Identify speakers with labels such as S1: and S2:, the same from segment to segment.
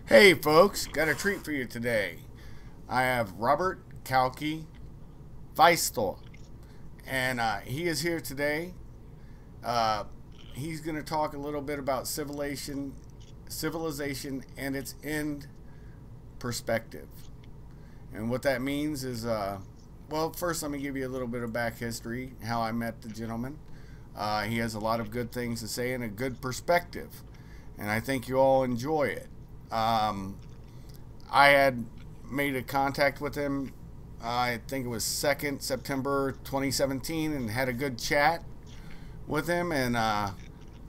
S1: Hey folks, got a treat for you today. I have Robert Kalki Weisthor, and he is here today. He's going to talk a little bit about civilization and its end perspective. And what that means is, well, first let me give you a little bit of back history, how I met the gentleman. He has a lot of good things to say and a good perspective, and I think you all enjoy it. I had made a contact with him, I think it was 2nd September 2017, and had a good chat with him, and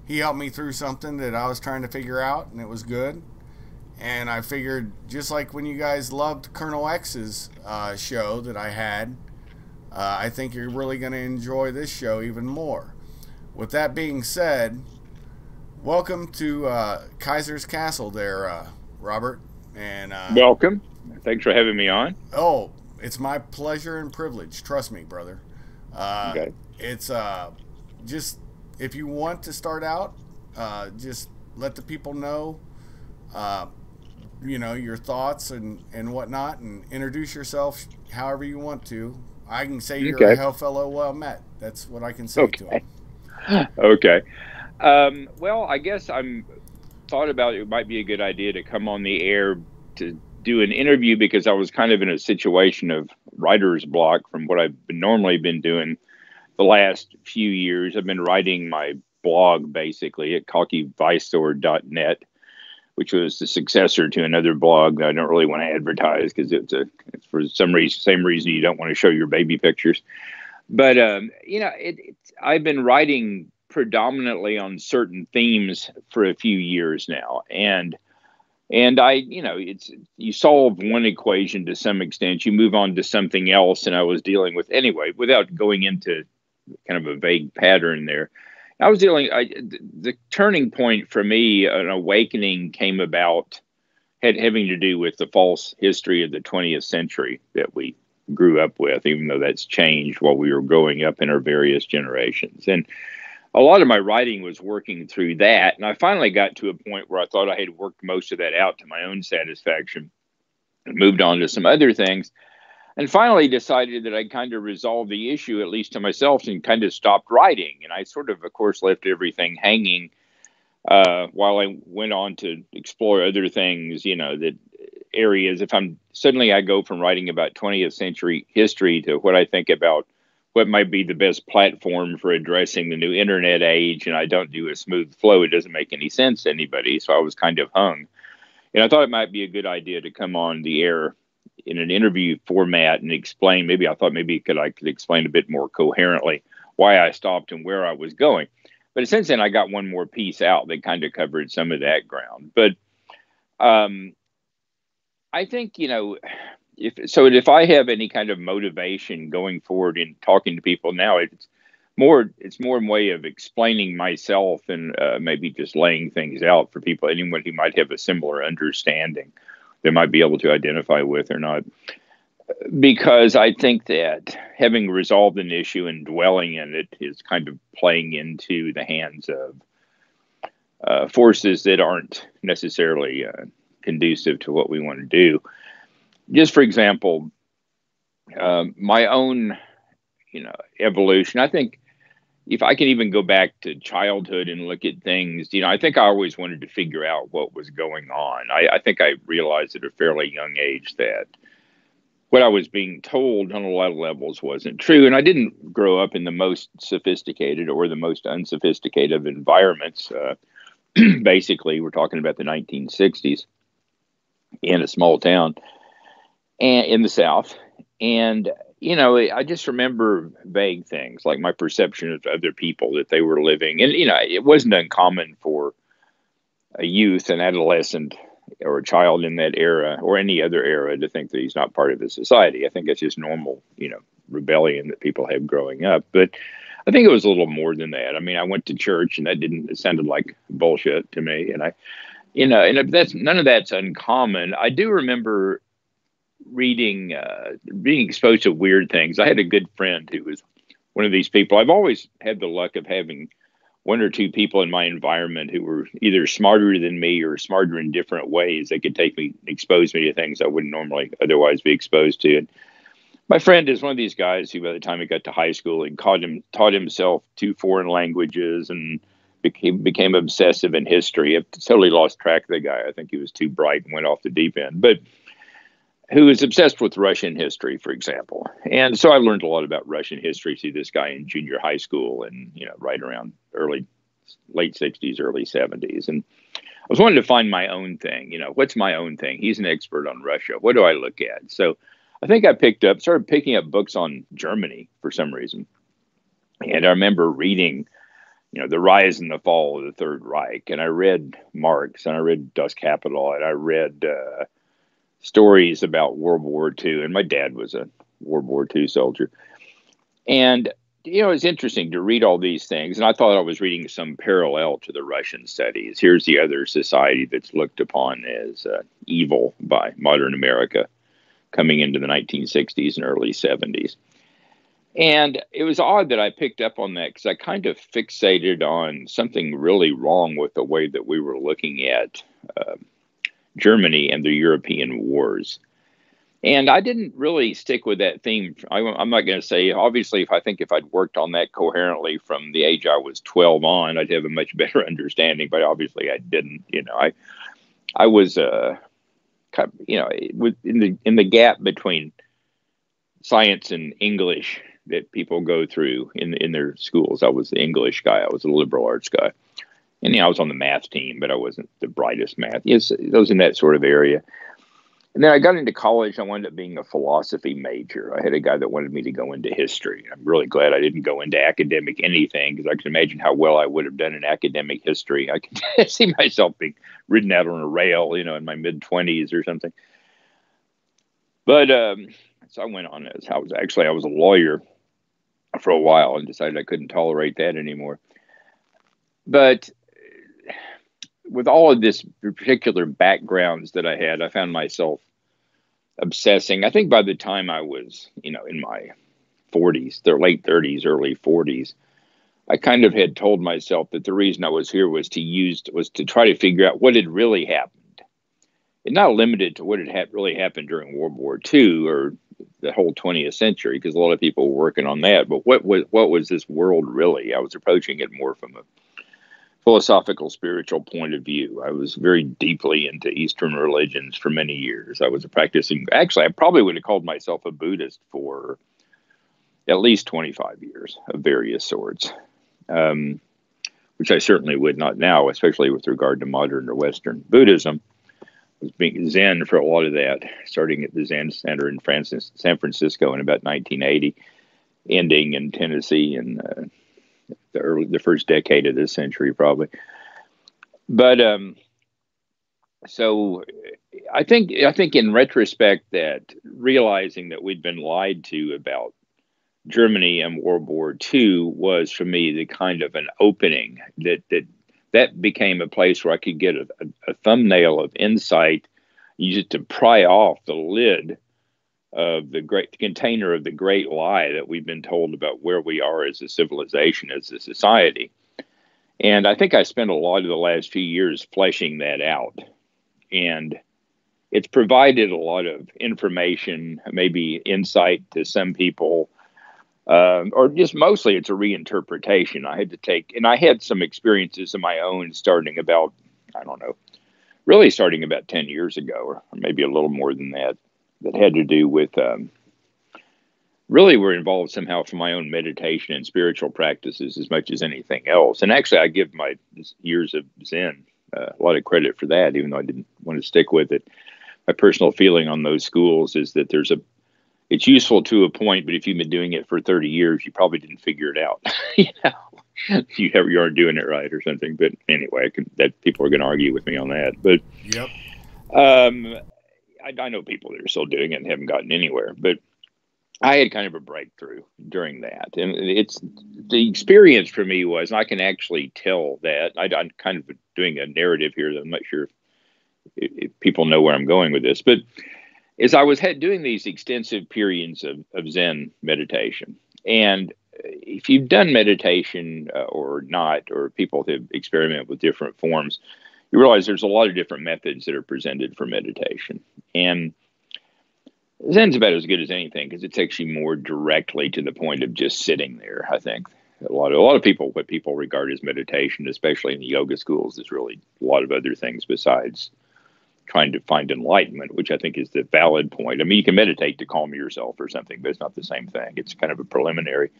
S1: he helped me through something that I was trying to figure out, and it was good. And I figured, just like when you guys loved Colonel X's show that I had, I think you're really going to enjoy this show even more. With that being said, welcome to Kaisers Kastle there, Robert. And
S2: welcome. Thanks for having me on.
S1: Oh, it's my pleasure and privilege. Trust me, brother.
S2: Okay.
S1: It's just, if you want to start out, just let the people know, you know, your thoughts and whatnot, and introduce yourself however you want to. I can say you're a hell fellow well met. That's what I can say to him.
S2: Okay. Well, I guess I'm thought about it might be a good idea to come on the air to do an interview, because I was kind of in a situation of writer's block from what I've normally been doing the last few years. I've been writing my blog basically at KalkiWeisthor.net, which was the successor to another blog that I don't really want to advertise because it's for some reason, same reason you don't want to show your baby pictures. But you know, I've been writing predominantly on certain themes for a few years now, and I, you know, you solve one equation to some extent, you move on to something else, and I was dealing with, anyway, without going into kind of a vague pattern there, I was the turning point for me, an awakening came about, having to do with the false history of the 20th century that we grew up with, even though that's changed while we were growing up in our various generations. And a lot of my writing was working through that. And I finally got to a point where I thought I had worked most of that out to my own satisfaction and moved on to some other things. And finally decided that I'd kind of resolved the issue, at least to myself, and kind of stopped writing. And I sort of course, left everything hanging while I went on to explore other things, you know, that areas. Suddenly I go from writing about 20th century history to what I think about what might be the best platform for addressing the new internet age, and I don't do a smooth flow. It doesn't make any sense to anybody, so I was kind of hung. And I thought it might be a good idea to come on the air in an interview format and explain, I could explain a bit more coherently why I stopped and where I was going. But since then, I got one more piece out that kind of covered some of that ground. But I think, you know, if I have any kind of motivation going forward in talking to people now, it's more a way of explaining myself and maybe just laying things out for people, anyone who might have a similar understanding they might be able to identify with or not. Because I think that having resolved an issue and dwelling in it is kind of playing into the hands of forces that aren't necessarily conducive to what we want to do. Just for example, my own, you know, evolution, I think if I can even go back to childhood and look at things, you know, I think I always wanted to figure out what was going on. I think I realized at a fairly young age that what I was being told on a lot of levels wasn't true. And I didn't grow up in the most sophisticated or the most unsophisticated of environments. Basically, we're talking about the 1960s in a small town and in the South. And, you know, I just remember vague things like my perception of other people that they were living. And, you know, it wasn't uncommon for a youth, an adolescent, or a child in that era or any other era to think that he's not part of the society. I think it's just normal, you know, rebellion that people have growing up. But I think it was a little more than that. I mean, I went to church and it sounded like bullshit to me. And you know, and that's none of that's uncommon. I do remember reading, being exposed to weird things. I had a good friend who was one of these people. I've always had the luck of having one or two people in my environment who were either smarter than me or smarter in different ways that could expose me to things I wouldn't normally otherwise be exposed to. And my friend is one of these guys who, by the time he got to high school, he taught himself 2 foreign languages and became obsessive in history. I totally lost track of the guy. I think he was too bright and went off the deep end. But who was obsessed with Russian history, for example. And so I learned a lot about Russian history through this guy in junior high school and, you know, right around late 60s, early 70s. And I was wanting to find my own thing. You know, what's my own thing? He's an expert on Russia. What do I look at? So I think I started picking up books on Germany for some reason. And I remember reading, you know, the rise and the fall of the Third Reich. And I read Marx and I read Das Kapital and I read stories about World War II. And my dad was a World War II soldier. And, you know, it's interesting to read all these things. And I thought I was reading some parallel to the Russian studies. Here's the other society that's looked upon as evil by modern America coming into the 1960s and early 70s. And it was odd that I picked up on that because I kind of fixated on something really wrong with the way that we were looking at Germany and the European wars. And I didn't really stick with that theme. I'm not going to say, obviously, if I'd worked on that coherently from the age I was 12 on, I'd have a much better understanding. But obviously, I didn't. You know, I was, you know, in the gap between science and English that people go through in their schools. I was the English guy. I was a liberal arts guy. And, you know, I was on the math team, but I wasn't the brightest math. Yes, I was in that sort of area. And then I got into college. I wound up being a philosophy major. I had a guy that wanted me to go into history. I'm really glad I didn't go into academic anything because I can imagine how well I would have done in academic history. I can see myself being ridden out on a rail, you know, in my mid-20s or something. But so I went on as I was a lawyer for a while and decided I couldn't tolerate that anymore. But with all of this particular backgrounds that I had, I found myself obsessing. I think by the time I was, you know, in my 40s, their late 30s, early 40s, I kind of had told myself that the reason I was here was to try to figure out what had really happened. And not limited to what had really happened during World War II or the whole 20th century, because a lot of people were working on that. But what was this world really? I was approaching it more from a philosophical, spiritual point of view. I was very deeply into Eastern religions for many years. I was I probably would have called myself a Buddhist for at least 25 years of various sorts, which I certainly would not now, especially with regard to modern or Western Buddhism. I was being Zen for a lot of that, starting at the Zen Center in San Francisco in about 1980, ending in Tennessee in the first decade of this century, probably. But so I think in retrospect that realizing that we'd been lied to about Germany and World War II was for me the kind of an opening that became a place where I could get a thumbnail of insight, use it to pry off the lid of the container of the great lie that we've been told about where we are as a civilization, as a society. And I think I spent a lot of the last few years fleshing that out. And it's provided a lot of information, maybe insight to some people, or just mostly it's a reinterpretation. I had some experiences of my own starting about 10 years ago, or maybe a little more than that. that had to do with really were involved somehow from my own meditation and spiritual practices as much as anything else. And actually, I give my years of Zen a lot of credit for that, even though I didn't want to stick with it. My personal feeling on those schools is that it's useful to a point, but if you've been doing it for 30 years, you probably didn't figure it out. You aren't doing it right or something. But anyway, that people are going to argue with me on that. But
S1: yep.
S2: I know people that are still doing it and haven't gotten anywhere. But I had kind of a breakthrough during that. And the experience for me was, and I can actually tell that, I'm kind of doing a narrative here that I'm not sure if people know where I'm going with this, but as I was doing these extensive periods of Zen meditation, and if you've done meditation or not, or people have experimented with different forms, you realize there's a lot of different methods that are presented for meditation. And Zen's about as good as anything because it takes you more directly to the point of just sitting there. I think a lot of people, what people regard as meditation, especially in the yoga schools, is really a lot of other things besides trying to find enlightenment, which I think is the valid point. I mean, you can meditate to calm yourself or something, but it's not the same thing. It's kind of a preliminary.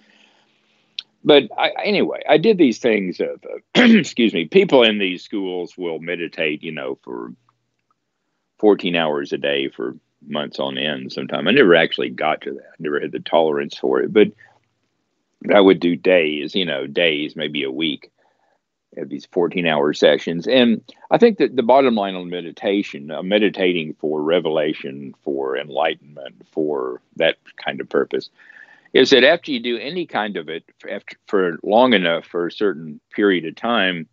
S2: But anyway, I did these things of, excuse me, people in these schools will meditate, for 14 hours a day for months on end sometime. I never actually got to that. I never had the tolerance for it, but I would do days, maybe a week of these 14-hour sessions. And I think that the bottom line on meditation, meditating for revelation, for enlightenment, for that kind of purpose, is that after you do any kind of it for long enough, for a certain period of time,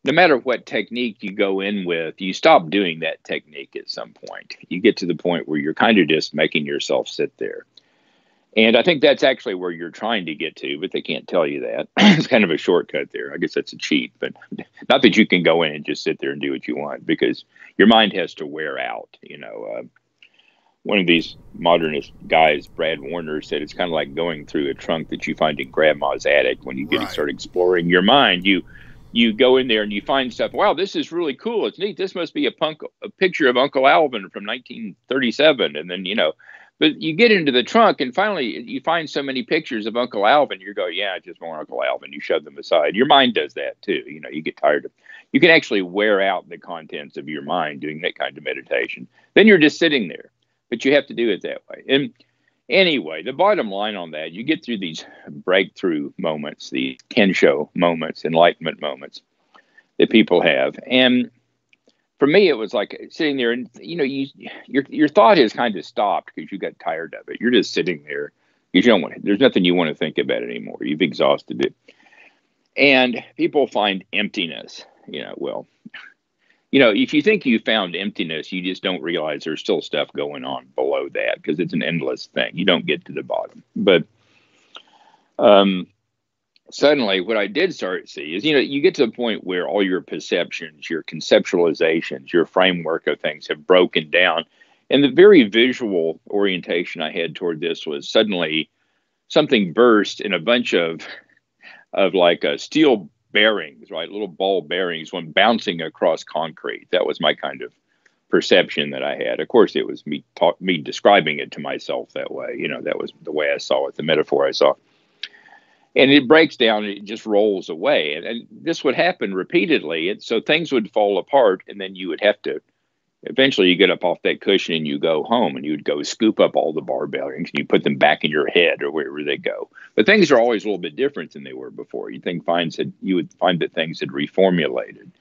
S2: no matter what technique you go in with, you stop doing that technique at some point. You get to the point where you're kind of just making yourself sit there. And I think that's actually where you're trying to get to, but they can't tell you that. It's kind of a shortcut there. I guess that's a cheat, but not that you can go in and just sit there and do what you want, because your mind has to wear out. One of these modernist guys, Brad Warner, said it's kind of like going through a trunk that you find in grandma's attic. When you get to start exploring your mind, you go in there and you find stuff. Wow, this is really cool. It's neat. This must be a picture of Uncle Alvin from 1937. And then, but you get into the trunk and finally you find so many pictures of Uncle Alvin. You go, yeah, just more Uncle Alvin. You shove them aside. Your mind does that too. You get tired of, you can actually wear out the contents of your mind doing that kind of meditation. Then you're just sitting there, but you have to do it that way. And anyway, the bottom line on that, you get through these breakthrough moments, the Kensho moments, enlightenment moments that people have. And for me, it was like sitting there and, your thought has kind of stopped because you got tired of it. You're just sitting there because you don't want there's nothing you want to think about anymore. You've exhausted it. And people find emptiness, if you think you found emptiness, you just don't realize there's still stuff going on below that because it's an endless thing. You don't get to the bottom. But suddenly what I did start to see is, you get to the point where all your perceptions, your conceptualizations, your framework of things have broken down. And the very visual orientation I had toward this was suddenly something burst in a bunch of like steel bearings, right? Little ball bearings went bouncing across concrete. That was my kind of perception that I had. Of course, it was me describing it to myself that way. That was the way I saw it, the metaphor I saw. And it breaks down, and it just rolls away. And this would happen repeatedly. And so things would fall apart, and then you would have to, eventually you get up off that cushion and you go home, and you would go scoop up all the bar bearings and you put them back in your head or wherever they go. But things are always a little bit different than they were before. You would find that things had reformulated.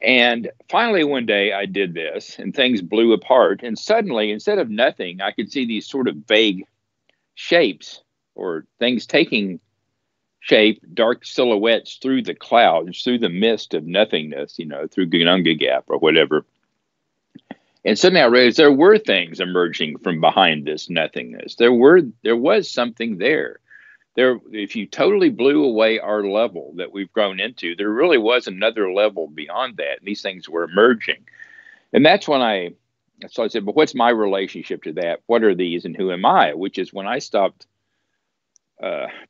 S2: And finally, one day I did this and things blew apart. And suddenly, instead of nothing, I could see these sort of vague shapes or things taking shape, dark silhouettes through the clouds, through the mist of nothingness, through Gununga Gap or whatever. And suddenly I realized there were things emerging from behind this nothingness. There was something there. If you totally blew away our level that we've grown into, there really was another level beyond that. And these things were emerging. And that's when so I said, but what's my relationship to that? What are these and who am I? Which is when I stopped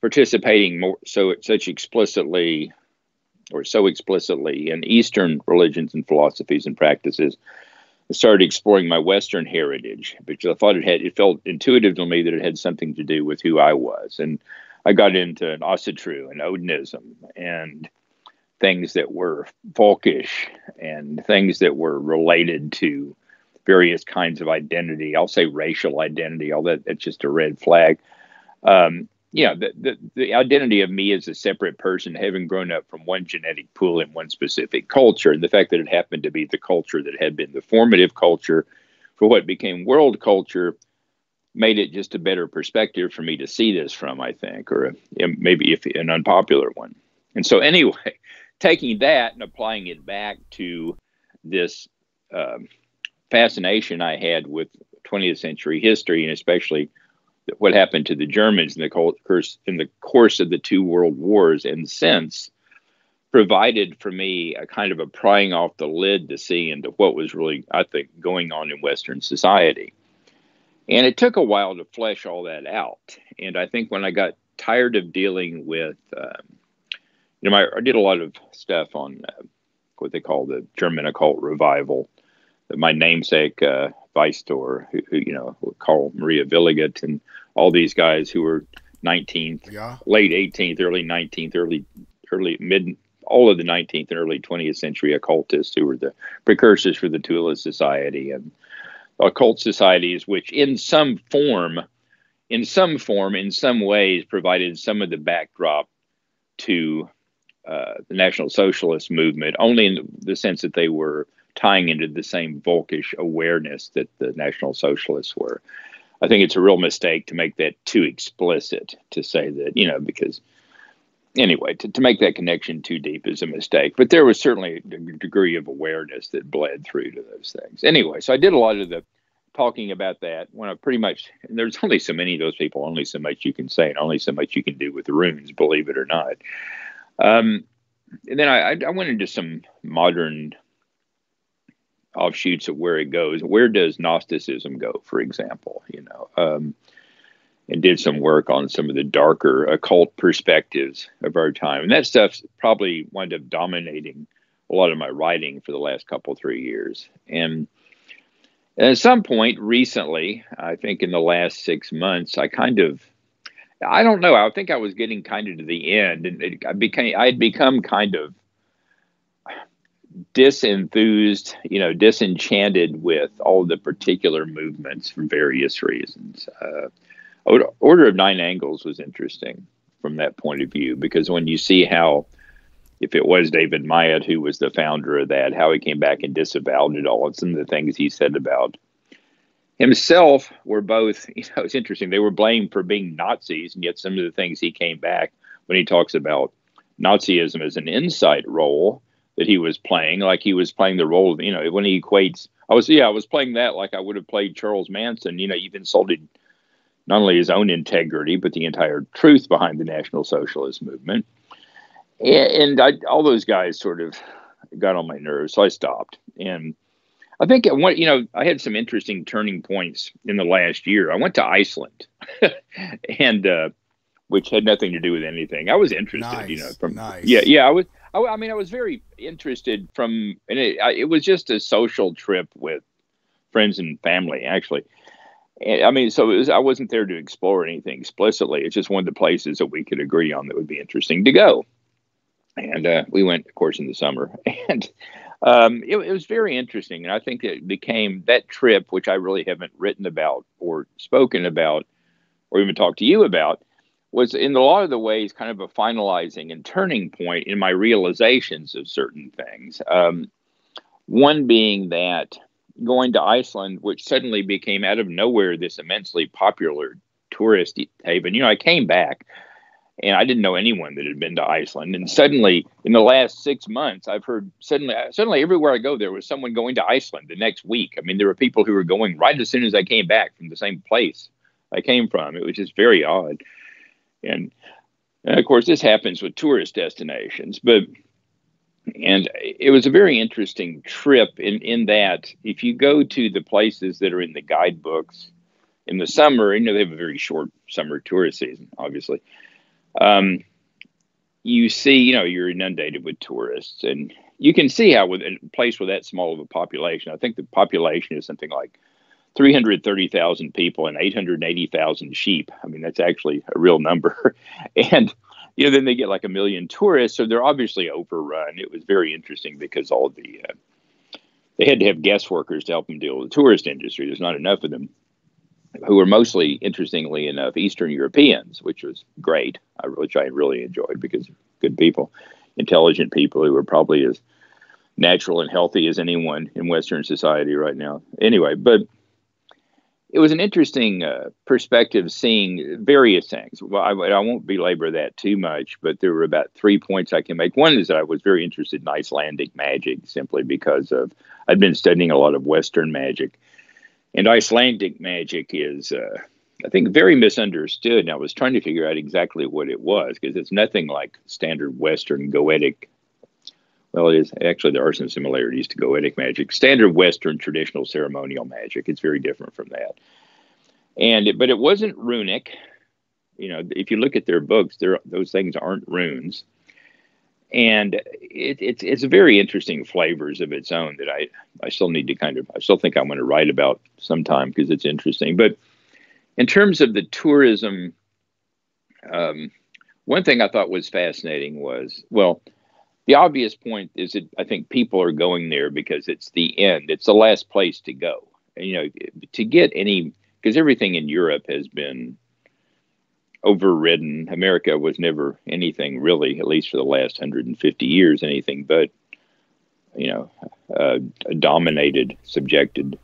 S2: participating so explicitly in Eastern religions and philosophies and practices. I started exploring my Western heritage, because I thought it felt intuitive to me that it had something to do with who I was. And I got into Asatru and Odinism and things that were folkish and things that were related to various kinds of identity. I'll say racial identity, all that, that's just a red flag. The identity of me as a separate person, having grown up from one genetic pool in one specific culture, and the fact that it happened to be the culture that had been the formative culture for what became world culture, made it just a better perspective for me to see this from, I think, or maybe if an unpopular one. And so anyway, taking that and applying it back to this fascination I had with 20th century history, and especially what happened to the Germans in the course of the two world wars and since, provided for me a kind of a prying off the lid to see into what was really, I think, going on in Western society. And it took a while to flesh all that out. And I think when I got tired of dealing with, I did a lot of stuff on what they call the German occult revival. My namesake, Weisthor, who Carl Maria Williget, and all these guys who were 19th, late 18th, early 19th, early mid, all of the 19th and early 20th century occultists who were the precursors for the Tula Society and occult societies, which in some ways provided some of the backdrop to the National Socialist movement, only in the sense that they were tying into the same Volkish awareness that the National Socialists were. I think it's a real mistake to make that too explicit, to say that, because anyway, to make that connection too deep is a mistake. But there was certainly a degree of awareness that bled through to those things. Anyway, so I did a lot of the talking about that when I pretty much, and there's only so many of those people, only so much you can say, and only so much you can do with the runes, believe it or not. And then I went into some modern offshoots of where it goes. Where does Gnosticism go, for example, and did some work on some of the darker occult perspectives of our time. And that stuff probably wound up dominating a lot of my writing for the last 3 years. And at some point recently, I think in the last 6 months, I don't know, I think I was getting kind of to the end, and I had become kind of disenthused, disenchanted with all the particular movements for various reasons. Order of Nine Angles was interesting from that point of view, because when you see how, if it was David Myatt who was the founder of that, how he came back and disavowed it all, and some of the things he said about himself were both, it's interesting. They were blamed for being Nazis, and yet some of the things he came back when he talks about Nazism as an insight role that he was playing, like he was playing the role of, when he equates, I was playing that like I would have played Charles Manson. You've insulted not only his own integrity, but the entire truth behind the National Socialist movement. And all those guys sort of got on my nerves, so I stopped. And I think I had some interesting turning points in the last year. I went to Iceland, and which had nothing to do with anything. I was interested,
S1: Nice.
S2: Yeah. I was very interested and it was just a social trip with friends and family, actually. And, so I wasn't there to explore anything explicitly. It's just one of the places that we could agree on that would be interesting to go. And we went, of course, in the summer. And it was very interesting. And I think it became that trip, which I really haven't written about or spoken about or even talked to you about, was in a lot of the ways kind of a finalizing and turning point in my realizations of certain things. One being that going to Iceland, which suddenly became out of nowhere this immensely popular tourist haven. I came back and I didn't know anyone that had been to Iceland. And suddenly, in the last 6 months, I've heard suddenly everywhere I go, there was someone going to Iceland the next week. There were people who were going right as soon as I came back from the same place I came from. It was just very odd. And of course, this happens with tourist destinations, and it was a very interesting trip in that if you go to the places that are in the guidebooks in the summer, they have a very short summer tourist season, obviously. You see, you're inundated with tourists, and you can see how with a place with that small of a population, I think the population is something like 330,000 people and 880,000 sheep. I mean, that's actually a real number. And, then they get like 1 million tourists. So they're obviously overrun. It was very interesting because all the, they had to have guest workers to help them deal with the tourist industry. There's not enough of them, who were mostly, interestingly enough, Eastern Europeans, which was great. Which I really enjoyed because good people, intelligent people who were probably as natural and healthy as anyone in Western society right now. Anyway, but it was an interesting perspective seeing various things. Well, I won't belabor that too much, but there were about 3 points I can make. One is that I was very interested in Icelandic magic simply because I'd been studying a lot of Western magic. And Icelandic magic is, I think, very misunderstood. And I was trying to figure out exactly what it was because it's nothing like standard Western Goetic. Well, it is actually, there are some similarities to Goetic magic. Standard Western traditional ceremonial magic. It's very different from that. But it wasn't runic. If you look at their books, those things aren't runes. And it's very interesting flavors of its own that I still need to I still think I'm going to write about sometime because it's interesting. But in terms of the tourism, one thing I thought was fascinating was, well, the obvious point is that I think people are going there because it's the end. It's the last place to go. And, to get because everything in Europe has been overridden. America was never anything really, at least for the last 150 years, anything but, a dominated, subjected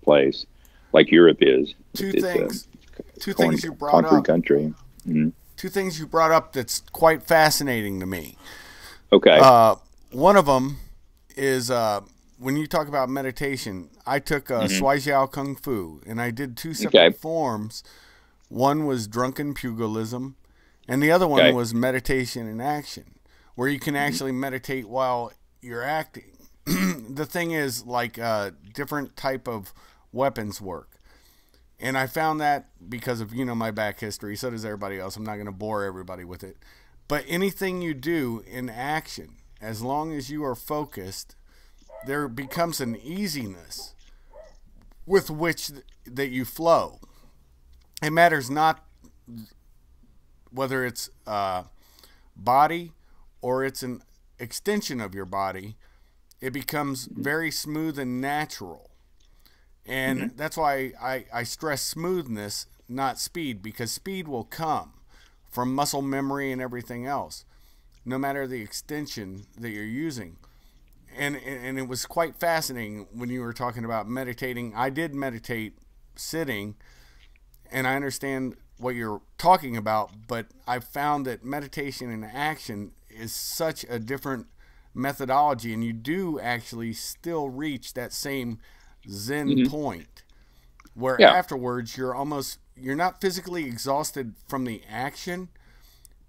S2: place like Europe is.
S1: Two things you brought up.
S2: Country. Mm-hmm.
S1: Two things you brought up that's quite fascinating to me.
S2: Okay.
S1: One of them is when you talk about meditation, I took Sui Jiao Kung Fu, and I did two separate forms. One was drunken pugilism, and the other one was meditation in action, where you can actually meditate while you're acting. The thing is, like, different type of weapons work. And I found that because of, my back history. So does everybody else. I'm not going to bore everybody with it. But anything you do in action, as long as you are focused, there becomes an easiness with which that you flow. It matters not whether it's body or it's an extension of your body. It becomes very smooth and natural. And that's why I stress smoothness, not speed, because speed will come from muscle memory and everything else, no matter the extension that you're using. And it was quite fascinating when you were talking about meditating. I did meditate sitting, and I understand what you're talking about, but I found that meditation in action is such a different methodology, and you do actually still reach that same Zen point where afterwards you're not physically exhausted from the action,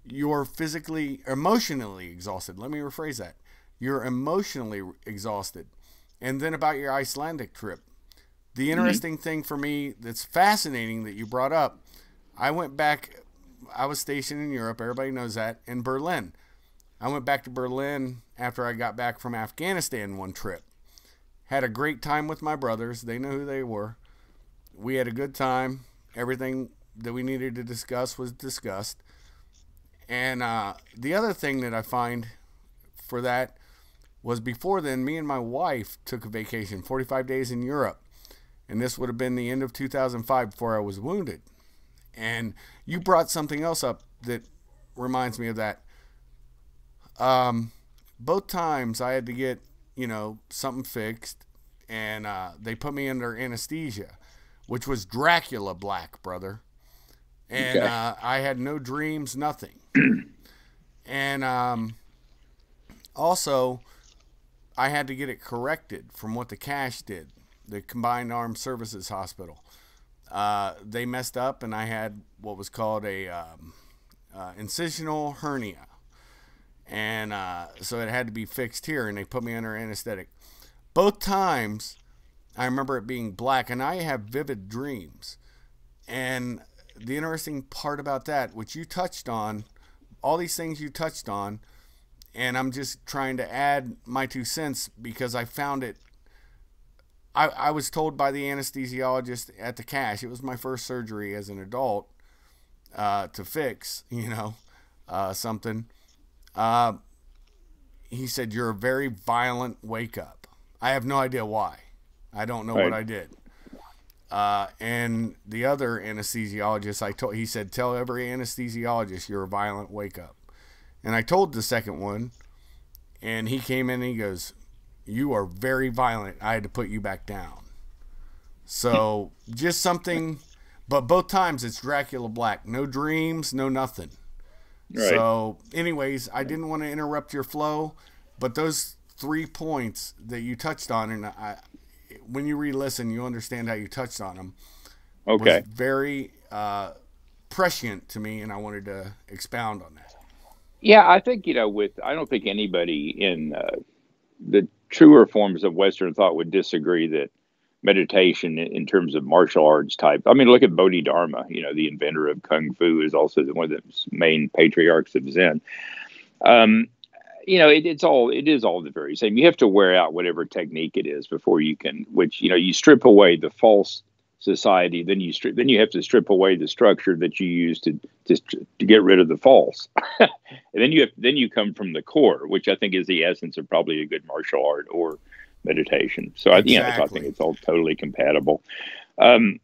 S1: you're emotionally exhausted. Let me rephrase that. You're emotionally exhausted. And then about your Icelandic trip, the interesting thing for me that's fascinating that you brought up, I went back, I was stationed in Europe, everybody knows that, in Berlin. I went back to Berlin after I got back from Afghanistan one trip. Had a great time with my brothers. They knew who they were. We had a good time. Everything that we needed to discuss was discussed. And the other thing that I find for that was before then, me and my wife took a vacation, 45 days in Europe. And this would have been the end of 2005 before I was wounded. And you brought something else up that reminds me of that. Both times I had to get, something fixed, and they put me under anesthesia, which was Dracula black, brother. And I had no dreams, nothing. And also, I had to get it corrected from what the CASH did, the Combined Armed Services Hospital. They messed up, and I had what was called a incisional hernia. And so it had to be fixed here, and they put me under anesthetic. Both times, I remember it being black, and I have vivid dreams. And the interesting part about that, which you touched on, all these things you touched on, and I'm just trying to add my 2 cents because I found it. I was told by the anesthesiologist at the cash, it was my first surgery as an adult, to fix, something. He said, "You're a very violent wake up." I have no idea why. I don't know what I did. And the other anesthesiologist, he said, "Tell every anesthesiologist you're a violent wake up." And I told the second one, and he came in and he goes, "You are very violent. I had to put you back down." So just something, but both times it's Dracula Black. No dreams, no nothing. Right. So anyways, I didn't want to interrupt your flow, but those 3 points that you touched on, and when you re-listen, you understand how you touched on them.
S2: Okay.
S1: Was very prescient to me, and I wanted to expound on that.
S2: Yeah, I think, I don't think anybody in the truer forms of Western thought would disagree that meditation in terms of martial arts type. I mean, look at Bodhidharma, the inventor of Kung Fu, is also one of the main patriarchs of Zen. It is all the very same. You have to wear out whatever technique it is before you can, you strip away the false society, then you have to strip away the structure that you use to get rid of the false. And then you come from the core, which I think is the essence of probably a good martial art or meditation. So exactly. I think it's all totally compatible. I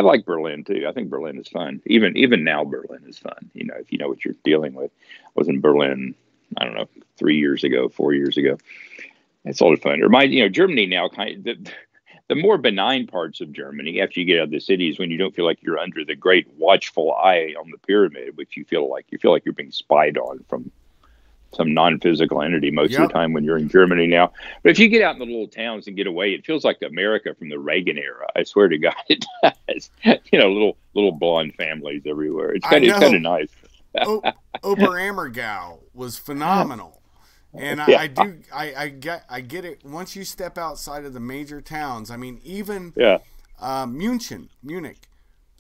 S2: like Berlin too. I think Berlin is fun. Even now, Berlin is fun. If you know what you're dealing with. I was in Berlin, I don't know, 4 years ago. It's a lot of fun. Germany now, the more benign parts of Germany, after you get out of the cities, when you don't feel like you're under the great watchful eye on the pyramid, which you feel like you're being spied on from some non-physical entity most of the time when you're in Germany now. But if you get out in the little towns and get away, it feels like America from the Reagan era. I swear to God, it does. Little blonde families everywhere. It's kind of nice.
S1: Oberammergau was phenomenal. And I get it. Once you step outside of the major towns, I mean, even Munich,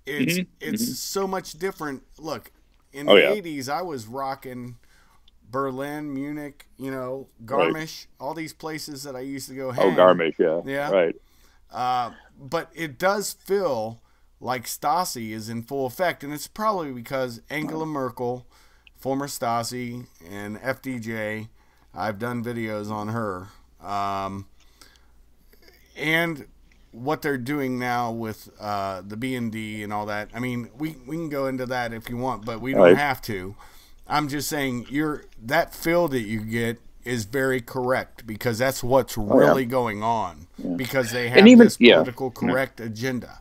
S1: it's so much different. Look, in the 80s, I was rocking Berlin, Munich, Garmisch, all these places that I used to go hang.
S2: Oh, Garmisch, yeah. Right.
S1: But it does feel like Stasi is in full effect, and it's probably because Angela Merkel, former Stasi, and FDJ, I've done videos on her, and what they're doing now with the B&D and all that. I mean, we can go into that if you want, but we don't have to. I'm just saying that feel that you get is very correct, because that's what's really going on, because they have this political correct agenda.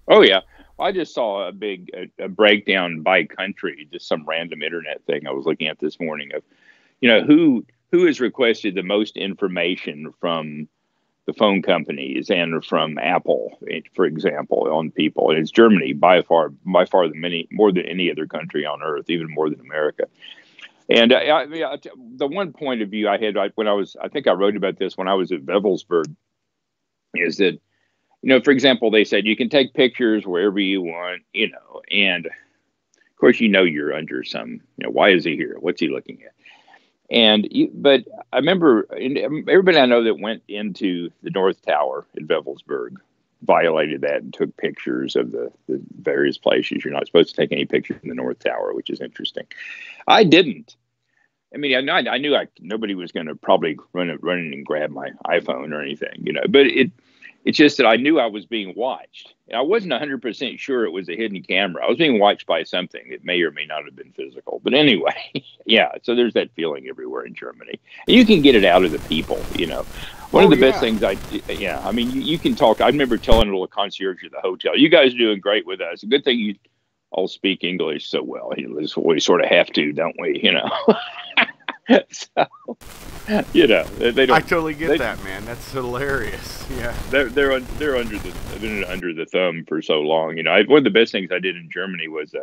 S2: Oh, yeah. I just saw a breakdown by country, just some random internet thing I was looking at this morning of, who has requested the most information from the phone companies and from Apple, for example, on people. And it's Germany by far more than any other country on earth, even more than America. And the one point of view I had I think I wrote about this when I was at Wewelsburg, is that, for example, they said you can take pictures wherever you want, and of course, you're under some, why is he here? What's he looking at? But I remember everybody I know that went into the North Tower at Wewelsburg violated that and took pictures of the various places. You're not supposed to take any pictures in the North Tower, which is interesting. I didn't. I mean, I knew nobody was going to probably run in and grab my iPhone or anything, but it's just that I knew I was being watched. I wasn't 100% sure it was a hidden camera. I was being watched by something that may or may not have been physical. But anyway, so there's that feeling everywhere in Germany. And you can get it out of the people, One of the best things I mean, you can talk. I remember telling a little concierge at the hotel, "You guys are doing great with us. A good thing you all speak English so well. We sort of have to, don't we, So, they don't.
S1: I totally get that, man. That's hilarious. Yeah,
S2: they're under the thumb for so long. One of the best things I did in Germany was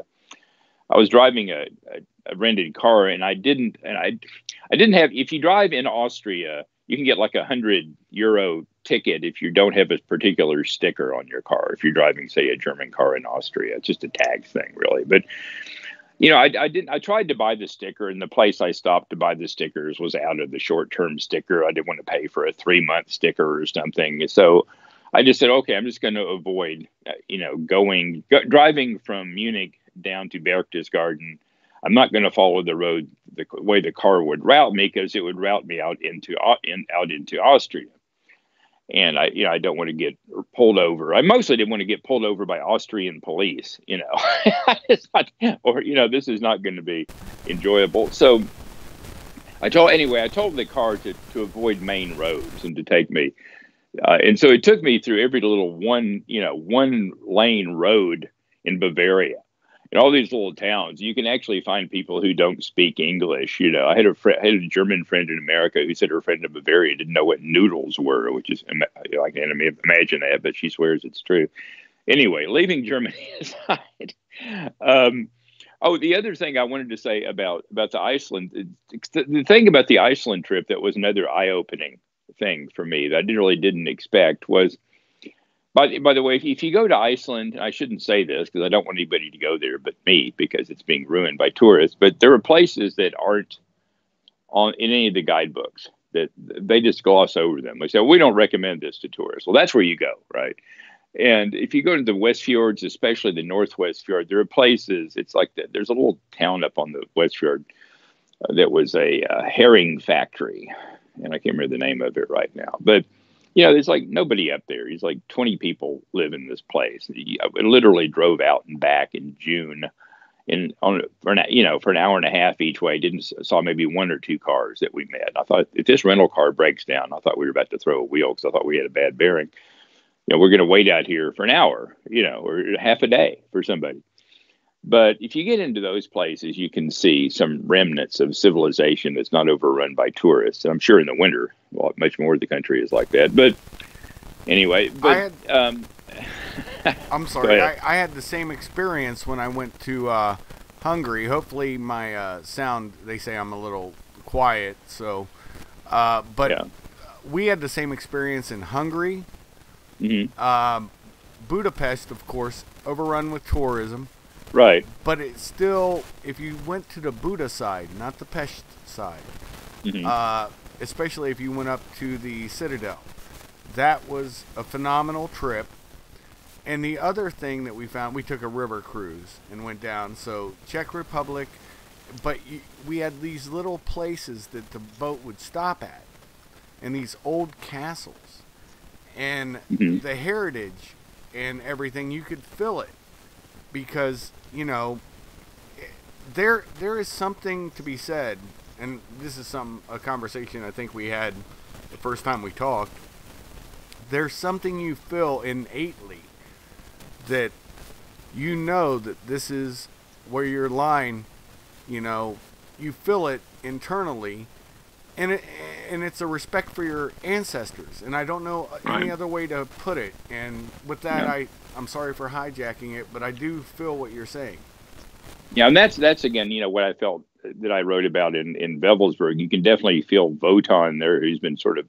S2: I was driving a rented car, and I didn't have. If you drive in Austria, you can get like €100 ticket if you don't have a particular sticker on your car. If you're driving, say, a German car in Austria, it's just a tax thing, really. But I didn't. I tried to buy the sticker, and the place I stopped to buy the stickers was out of the short-term sticker. I didn't want to pay for a 3-month sticker or something. So I just said, okay, I'm just going to avoid, driving from Munich down to Berchtesgaden. I'm not going to follow the road the way the car would route me, because it would route me out into Austria. And I don't want to get pulled over. I mostly didn't want to get pulled over by Austrian police, It's not, or, this is not going to be enjoyable. So I told the car to avoid main roads and to take me. And so it took me through every little one lane road in Bavaria. In all these little towns, you can actually find people who don't speak English. I had a German friend in America who said her friend in Bavaria didn't know what noodles were, which is, I can't imagine that, but she swears it's true. Anyway, leaving Germany aside, the other thing I wanted to say about the Iceland, the thing about the Iceland trip that was another eye-opening thing for me that I didn't expect was, by the way, if you go to Iceland, I shouldn't say this because I don't want anybody to go there but me, because it's being ruined by tourists, but there are places that aren't in any of the guidebooks, that they just gloss over them. They say, we don't recommend this to tourists. Well, that's where you go, right? And if you go to the West Fjords, especially the Northwest Fjord, there are places, it's like there's a little town up on the West Fjord that was a herring factory, and I can't remember the name of it right now, but there's like nobody up there. He's like 20 people live in this place. I literally drove out and back in June, for an hour and a half each way. Saw maybe 1 or 2 cars that we met. I thought, if this rental car breaks down, I thought we were about to throw a wheel, because I thought we had a bad bearing. We're going to wait out here for an hour, or half a day for somebody. But if you get into those places, you can see some remnants of civilization that's not overrun by tourists. And I'm sure in the winter, much more of the country is like that. But anyway,
S1: I'm sorry. I had the same experience when I went to Hungary. Hopefully my sound, they say I'm a little quiet. So, we had the same experience in Hungary.
S2: Mm-hmm.
S1: Budapest, of course, overrun with tourism.
S2: Right.
S1: But it's still, if you went to the Buda side, not the Pest side, especially if you went up to the Citadel, that was a phenomenal trip. And the other thing that we found, we took a river cruise and went down. So Czech Republic, but we had these little places that the boat would stop at, and these old castles, and the heritage and everything, you could feel it. Because, there is something to be said, and this is a conversation I think we had the first time we talked. There's something you feel innately that that this is where your line, you feel it internally, and it's a respect for your ancestors, and I don't know any other way to put it. And with that, I'm sorry for hijacking it, but I do feel what you're saying.
S2: Yeah, and that's again, what I felt that I wrote about in Wewelsburg. You can definitely feel Wotan there, who's been sort of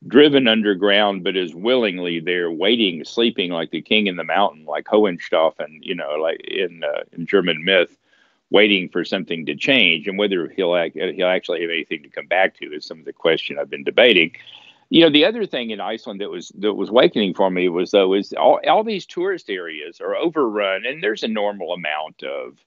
S2: driven underground, but is willingly there, waiting, sleeping like the king in the mountain, like Hohenstaufen, like in German myth, waiting for something to change. And whether he'll actually have anything to come back to is some of the question I've been debating. The other thing in Iceland that was awakening for me was all these tourist areas are overrun, and there's a normal amount of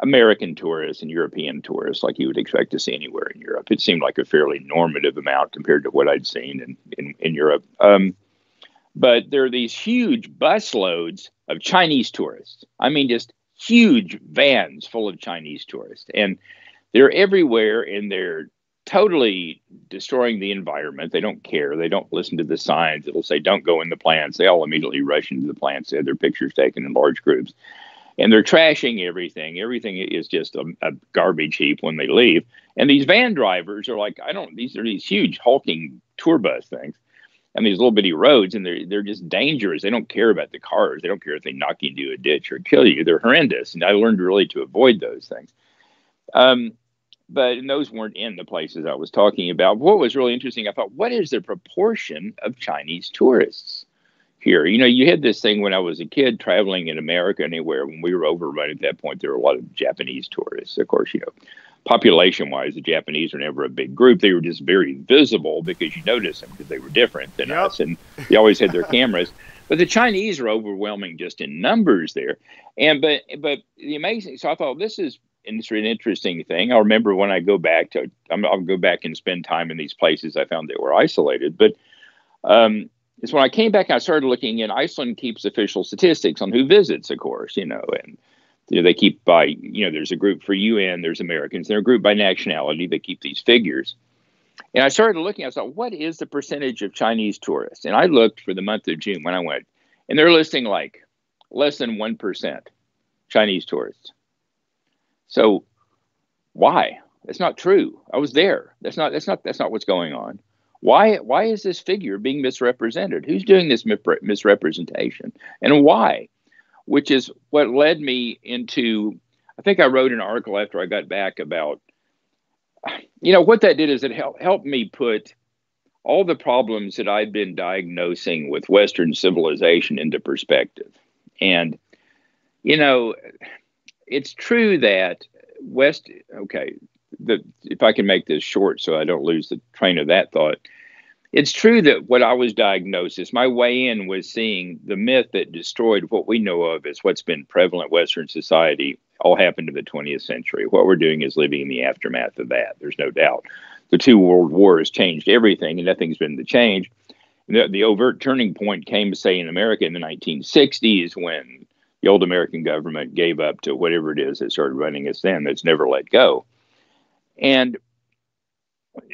S2: American tourists and European tourists like you would expect to see anywhere in Europe. It seemed like a fairly normative amount compared to what I'd seen in Europe. But there are these huge busloads of Chinese tourists. I mean, just huge vans full of Chinese tourists, and they're everywhere, and they're totally destroying the environment. They don't care. They don't listen to the signs. It'll say, don't go in the plants. They all immediately rush into the plants. They have their pictures taken in large groups. And they're trashing everything. Everything is just a garbage heap when they leave. And these van drivers are like, these are these huge hulking tour bus things. And these little bitty roads, and they're just dangerous. They don't care about the cars. They don't care if they knock you into a ditch or kill you. They're horrendous. And I learned really to avoid those things. But those weren't in the places I was talking about. What was really interesting, I thought, what is the proportion of Chinese tourists? here. You know, you had this thing when I was a kid traveling in America anywhere. When we were overrun at that point, there were a lot of Japanese tourists. Of course, you know, population-wise, the Japanese were never a big group. They were just very visible because you noticed them because they were different than us, and they always had their cameras. But the Chinese are overwhelming just in numbers there. And but the amazing. So I thought this is an interesting thing. I'll remember when I go back to. I'll go back and spend time in these places. I found they were isolated, but. It's when I came back, I started looking, and Iceland keeps official statistics on who visits, of course, you know, and you know, they keep by, you know, there's a group for UN, there's Americans, they're a group by nationality, they keep these figures. And I started looking, I thought, what is the percentage of Chinese tourists? And I looked for the month of June when I went, and they're listing like less than 1% Chinese tourists. So why? That's not true. I was there. That's not what's going on. Why is this figure being misrepresented? Who's doing this misrepresentation, and why? Which is what led me into, I think I wrote an article after I got back about, you know, what that did is it helped me put all the problems that I'd been diagnosing with Western civilization into perspective. And, you know, it's true that if I can make this short so I don't lose the train of that thought, it's true that what I was diagnosed, my way in was seeing the myth that destroyed what we know of as what's been prevalent Western society all happened in the 20th century. What we're doing is living in the aftermath of that. There's no doubt. The two world wars changed everything, and nothing's been the change. The overt turning point came, say, in America in the 1960s when the old American government gave up to whatever it is that started running us then that's never let go.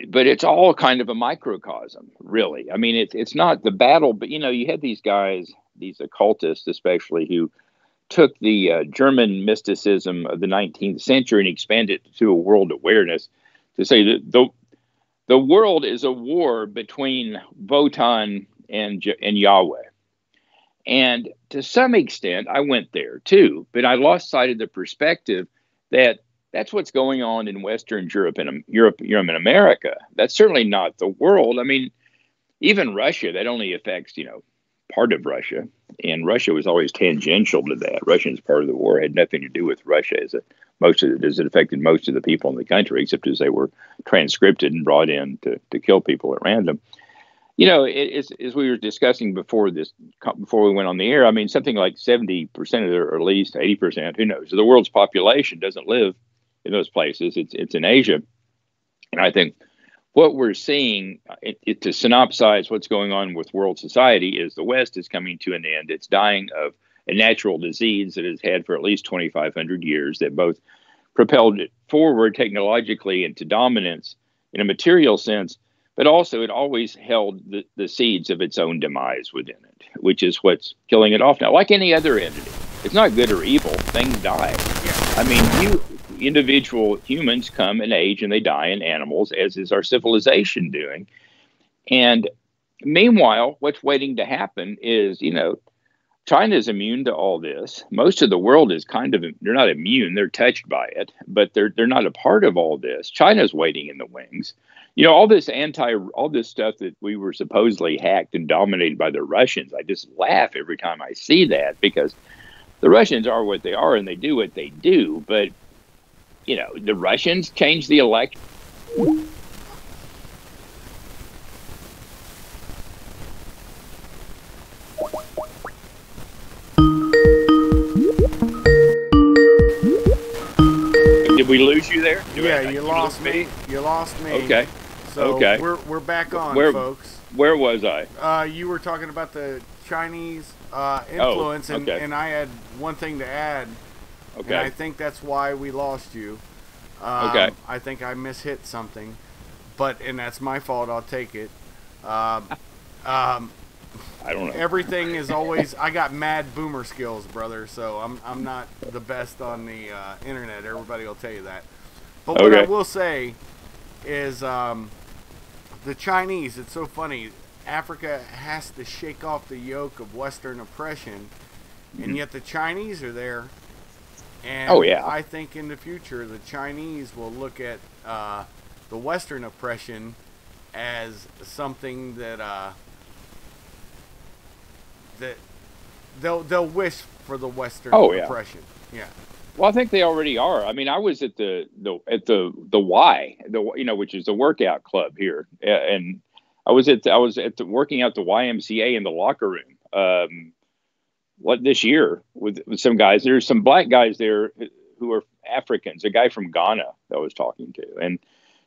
S2: But it's all kind of a microcosm, really. I mean, it's not the battle, but, you know, you had these guys, these occultists especially, who took the German mysticism of the 19th century and expanded it to a world awareness to say that the world is a war between Wotan and Yahweh. And to some extent, I went there too, but I lost sight of the perspective that that's what's going on in Western Europe and America. That's certainly not the world. I mean, even Russia, that only affects, you know, part of Russia. And Russia was always tangential to that. Russians part of the war had nothing to do with Russia as it affected most of the people in the country, except as they were transcripted and brought in to kill people at random. You know, as we were discussing before we went on the air, I mean, something like 70% of or at least 80%, who knows, of the world's population doesn't live in those places. It's in Asia. And I think what we're seeing, to synopsize what's going on with world society, is the West is coming to an end. It's dying of a natural disease that it's had for at least 2,500 years that both propelled it forward technologically into dominance in a material sense, but also it always held the seeds of its own demise within it, which is what's killing it off now. Like any other entity, it's not good or evil. Things die. I mean, individual humans come and age and they die, in animals, as is our civilization doing. And meanwhile, what's waiting to happen is, you know, China's immune to all this. Most of the world is they're not immune, they're touched by it, but they're not a part of all this. China's waiting in the wings. You know, all this stuff that we were supposedly hacked and dominated by the Russians, I just laugh every time I see that, because the Russians are what they are and they do what they do. But, you know, the Russians changed the election. Did we lose you there?
S1: You lost me. You lost me.
S2: Okay.
S1: So
S2: okay.
S1: We're back on, folks.
S2: Where was I?
S1: You were talking about the Chinese influence, and I had one thing to add. Okay. And I think that's why we lost you.
S2: Okay.
S1: I think I mishit something, and that's my fault. I'll take it.
S2: I don't know.
S1: Everything is always. I got mad boomer skills, brother. So I'm not the best on the internet. Everybody will tell you that. But what I will say is the Chinese. It's so funny. Africa has to shake off the yoke of Western oppression, and yet the Chinese are there. And I think in the future the Chinese will look at the Western oppression as something that that they'll wish for the Western
S2: Oh yeah.
S1: oppression. Yeah.
S2: Well, I think they already are. I mean, I was at the Y, which is the workout club here, and I was working out the YMCA in the locker room. This year with some guys. There's some black guys there who are Africans. A guy from Ghana that I was talking to, and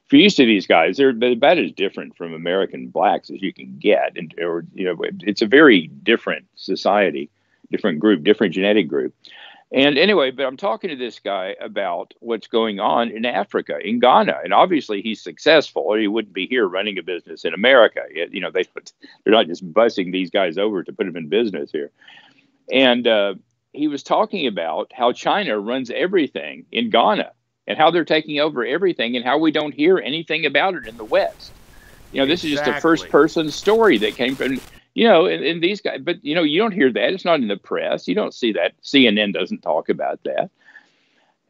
S2: if you're used to these guys, they're about as different from American blacks as you can get, it's a very different society, different group, different genetic group. And anyway, but I'm talking to this guy about what's going on in Africa, in Ghana, and obviously he's successful, or he wouldn't be here running a business in America. They're not just bussing these guys over to put them in business here. And he was talking about how China runs everything in Ghana and how they're taking over everything and how we don't hear anything about it in the West. This is just a first-person story that came from. And these guys, but you don't hear that. It's not in the press. You don't see that. CNN doesn't talk about that.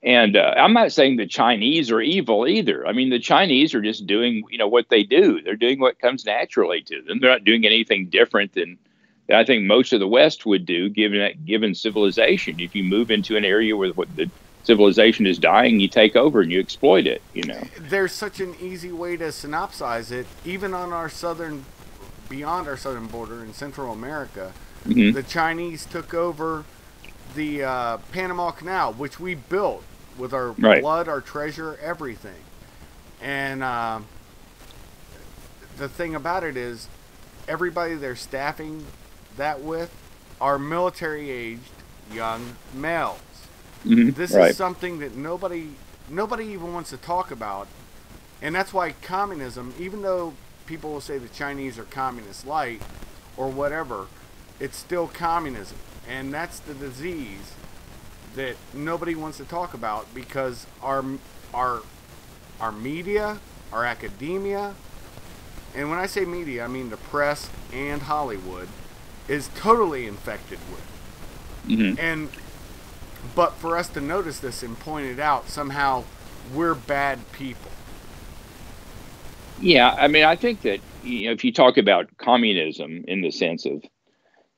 S2: And I'm not saying the Chinese are evil either. I mean, the Chinese are just doing, what they do. They're doing what comes naturally to them. They're not doing anything different than I think most of the West would do, given civilization. If you move into an area where the civilization is dying, you take over and you exploit it.
S1: There's such an easy way to synopsize it, even on beyond our southern border in Central America. Mm-hmm. The Chinese took over the Panama Canal, which we built with our blood, our treasure, everything. And the thing about it is, everybody they're staffing that with are military-aged young males. Mm-hmm. This is something that nobody even wants to talk about. And that's why communism, even though people will say the Chinese are communist light or whatever, it's still communism. And that's the disease that nobody wants to talk about, because our media, our academia, and when I say media, I mean the press and Hollywood, is totally infected with. Mm-hmm. But for us to notice this and point it out, somehow we're bad people.
S2: Yeah, I mean, I think that if you talk about communism in the sense of,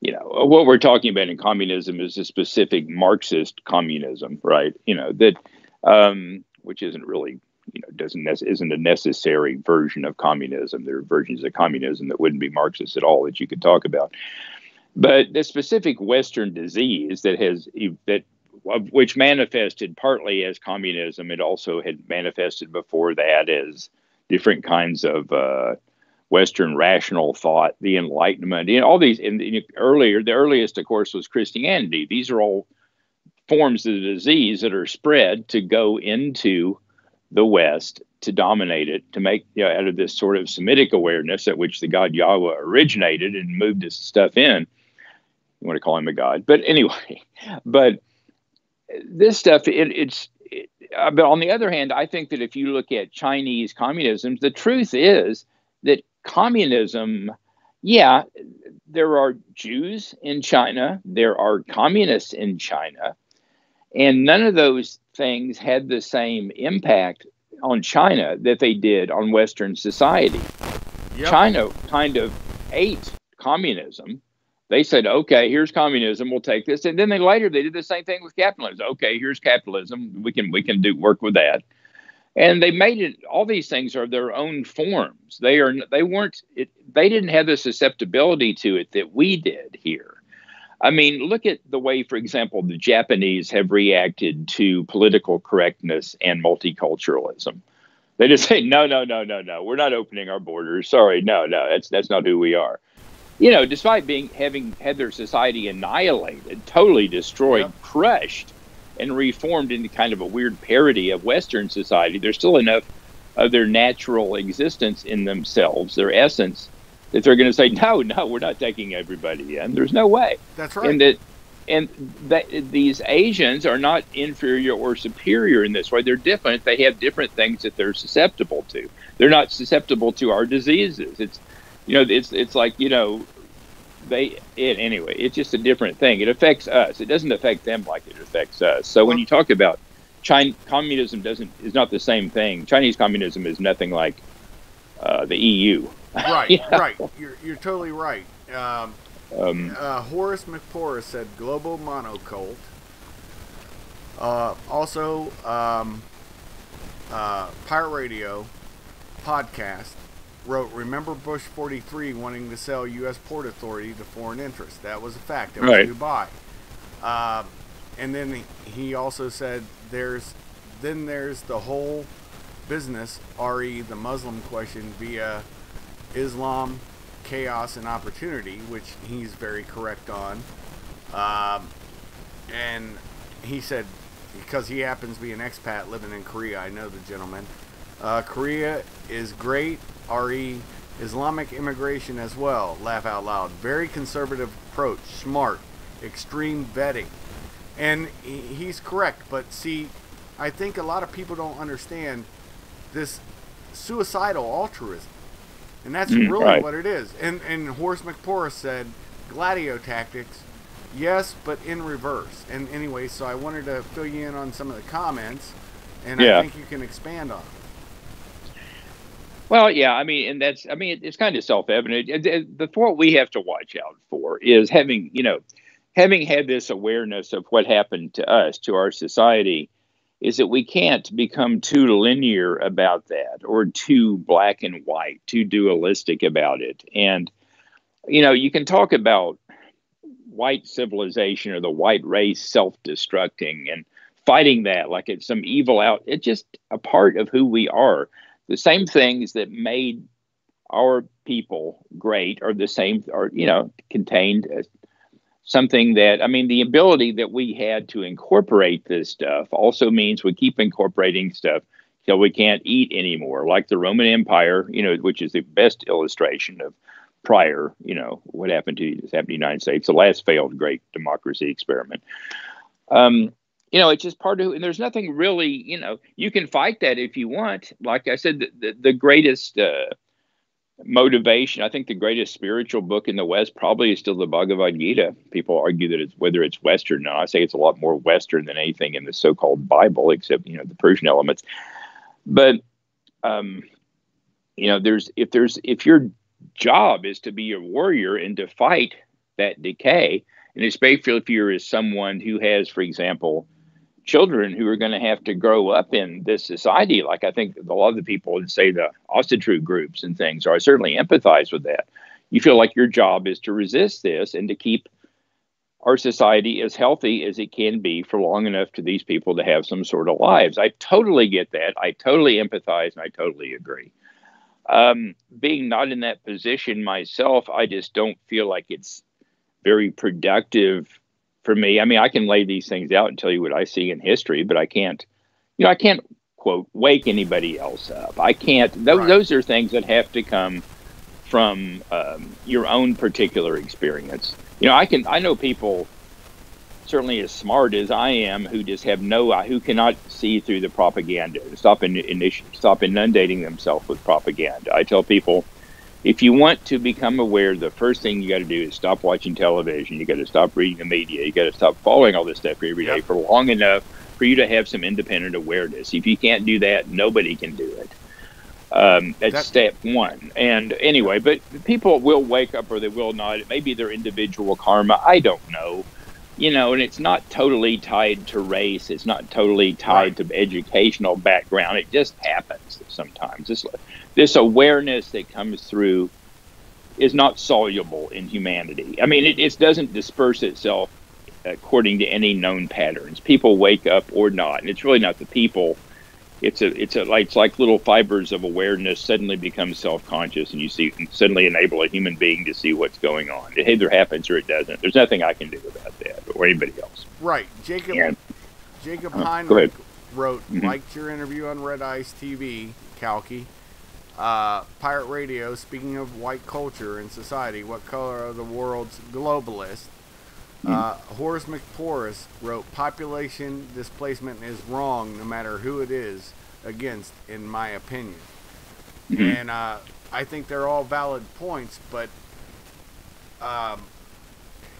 S2: what we're talking about in communism is a specific Marxist communism, right? Which isn't really, isn't a necessary version of communism. There are versions of communism that wouldn't be Marxist at all that you could talk about. But the specific Western disease which manifested partly as communism, it also had manifested before that as different kinds of Western rational thought, the Enlightenment, all these. And the earliest, of course, was Christianity. These are all forms of the disease that are spread to go into the West, to dominate it, to make out of this sort of Semitic awareness at which the god Yahweh originated and moved this stuff in. You want to call him a god, but anyway, this stuff, but on the other hand, I think that if you look at Chinese communism, the truth is that communism, there are Jews in China, there are communists in China, and none of those things had the same impact on China that they did on Western society. Yep. China kind of ate communism. They said, okay, here's communism, we'll take this. And then later they did the same thing with capitalism. Okay, here's capitalism, we can do work with that. And they made it, all these things are their own forms. They didn't have the susceptibility to it that we did here. I mean, look at the way, for example, the Japanese have reacted to political correctness and multiculturalism. They just say, no, we're not opening our borders. Sorry, no, that's not who we are. Despite having had their society annihilated, totally destroyed, crushed, and reformed into kind of a weird parody of Western society, there's still enough of their natural existence in themselves, their essence, that they're going to say, no, we're not taking everybody in. There's no way.
S1: That's right.
S2: And these Asians are not inferior or superior in this way. They're different. They have different things that they're susceptible to. They're not susceptible to our diseases. It's like, anyway, it's just a different thing. It affects us. It doesn't affect them like it affects us. So when you talk about communism is not the same thing. Chinese communism is nothing like the EU.
S1: Right, right. You're totally right. Horace McPorus said global monocult. Also, Pirate Radio podcast wrote, remember Bush 43 wanting to sell U.S. Port Authority to foreign interests. That was a fact. That was Dubai. And then he also said there's the whole business, re the Muslim question via Islam, chaos, and opportunity, which he's very correct on. And he said, because he happens to be an expat living in Korea, I know the gentleman. Korea is great, re Islamic immigration as well, laugh out loud. Very conservative approach, smart, extreme vetting. And he's correct, but see, I think a lot of people don't understand this suicidal altruism. And that's really what it is. And Horace McPorus said, gladio tactics, yes, but in reverse. And anyway, so I wanted to fill you in on some of the comments, and I think you can expand on them.
S2: Well, yeah, I mean, and that's, I mean, it's kind of self-evident. The what we have to watch out for is having had this awareness of what happened to us, to our society, is that we can't become too linear about that or too black and white, too dualistic about it. And, you can talk about white civilization or the white race self-destructing and fighting that like it's some evil out. It's just a part of who we are. The same things that made our people great are the same, are, contained something that, I mean, the ability that we had to incorporate this stuff also means we keep incorporating stuff till we can't eat anymore, like the Roman Empire, which is the best illustration of prior, what happened to the United States, the last failed great democracy experiment. It's just part of, and there's nothing really, you can fight that if you want. Like I said, the greatest motivation, I think the greatest spiritual book in the West probably is still the Bhagavad Gita. People argue that it's, whether it's Western or not. I say it's a lot more Western than anything in the so-called Bible, except, the Persian elements. But, if your job is to be a warrior and to fight that decay, and especially if you're as someone who has, for example, children who are going to have to grow up in this society, like I think a lot of the people would say the Ostitude groups and things, or I certainly empathize with that. You feel like your job is to resist this and to keep our society as healthy as it can be for long enough for these people to have some sort of lives. I totally get that. I totally empathize, and I totally agree. Being not in that position myself, I just don't feel like it's very productive for me. I mean, I can lay these things out and tell you what I see in history, but I can't, quote, wake anybody else up. I can't, those are things that have to come from your own particular experience. I know people certainly as smart as I am who just have who cannot see through the propaganda, stop inundating themselves with propaganda. I tell people, if you want to become aware, the first thing you got to do is stop watching television. You got to stop reading the media. You got to stop following all this stuff every day for long enough for you to have some independent awareness. If you can't do that, nobody can do it. That's step one. And anyway, but people will wake up or they will not. It may be their individual karma. I don't know. And it's not totally tied to race. It's not totally tied to educational background. It just happens sometimes. This awareness that comes through is not soluble in humanity. I mean, it doesn't disperse itself according to any known patterns. People wake up or not, and it's really not the people. It's like little fibers of awareness suddenly become self-conscious, and you suddenly enable a human being to see what's going on. It either happens or it doesn't. There's nothing I can do about that, or anybody else.
S1: Right, Jacob Heinrich wrote, liked your interview on Red Ice TV, Kalki. Pirate Radio, speaking of white culture and society, what color are the world's globalists? Horace McPorus wrote, population displacement is wrong no matter who it is against, in my opinion. And I think they're all valid points, but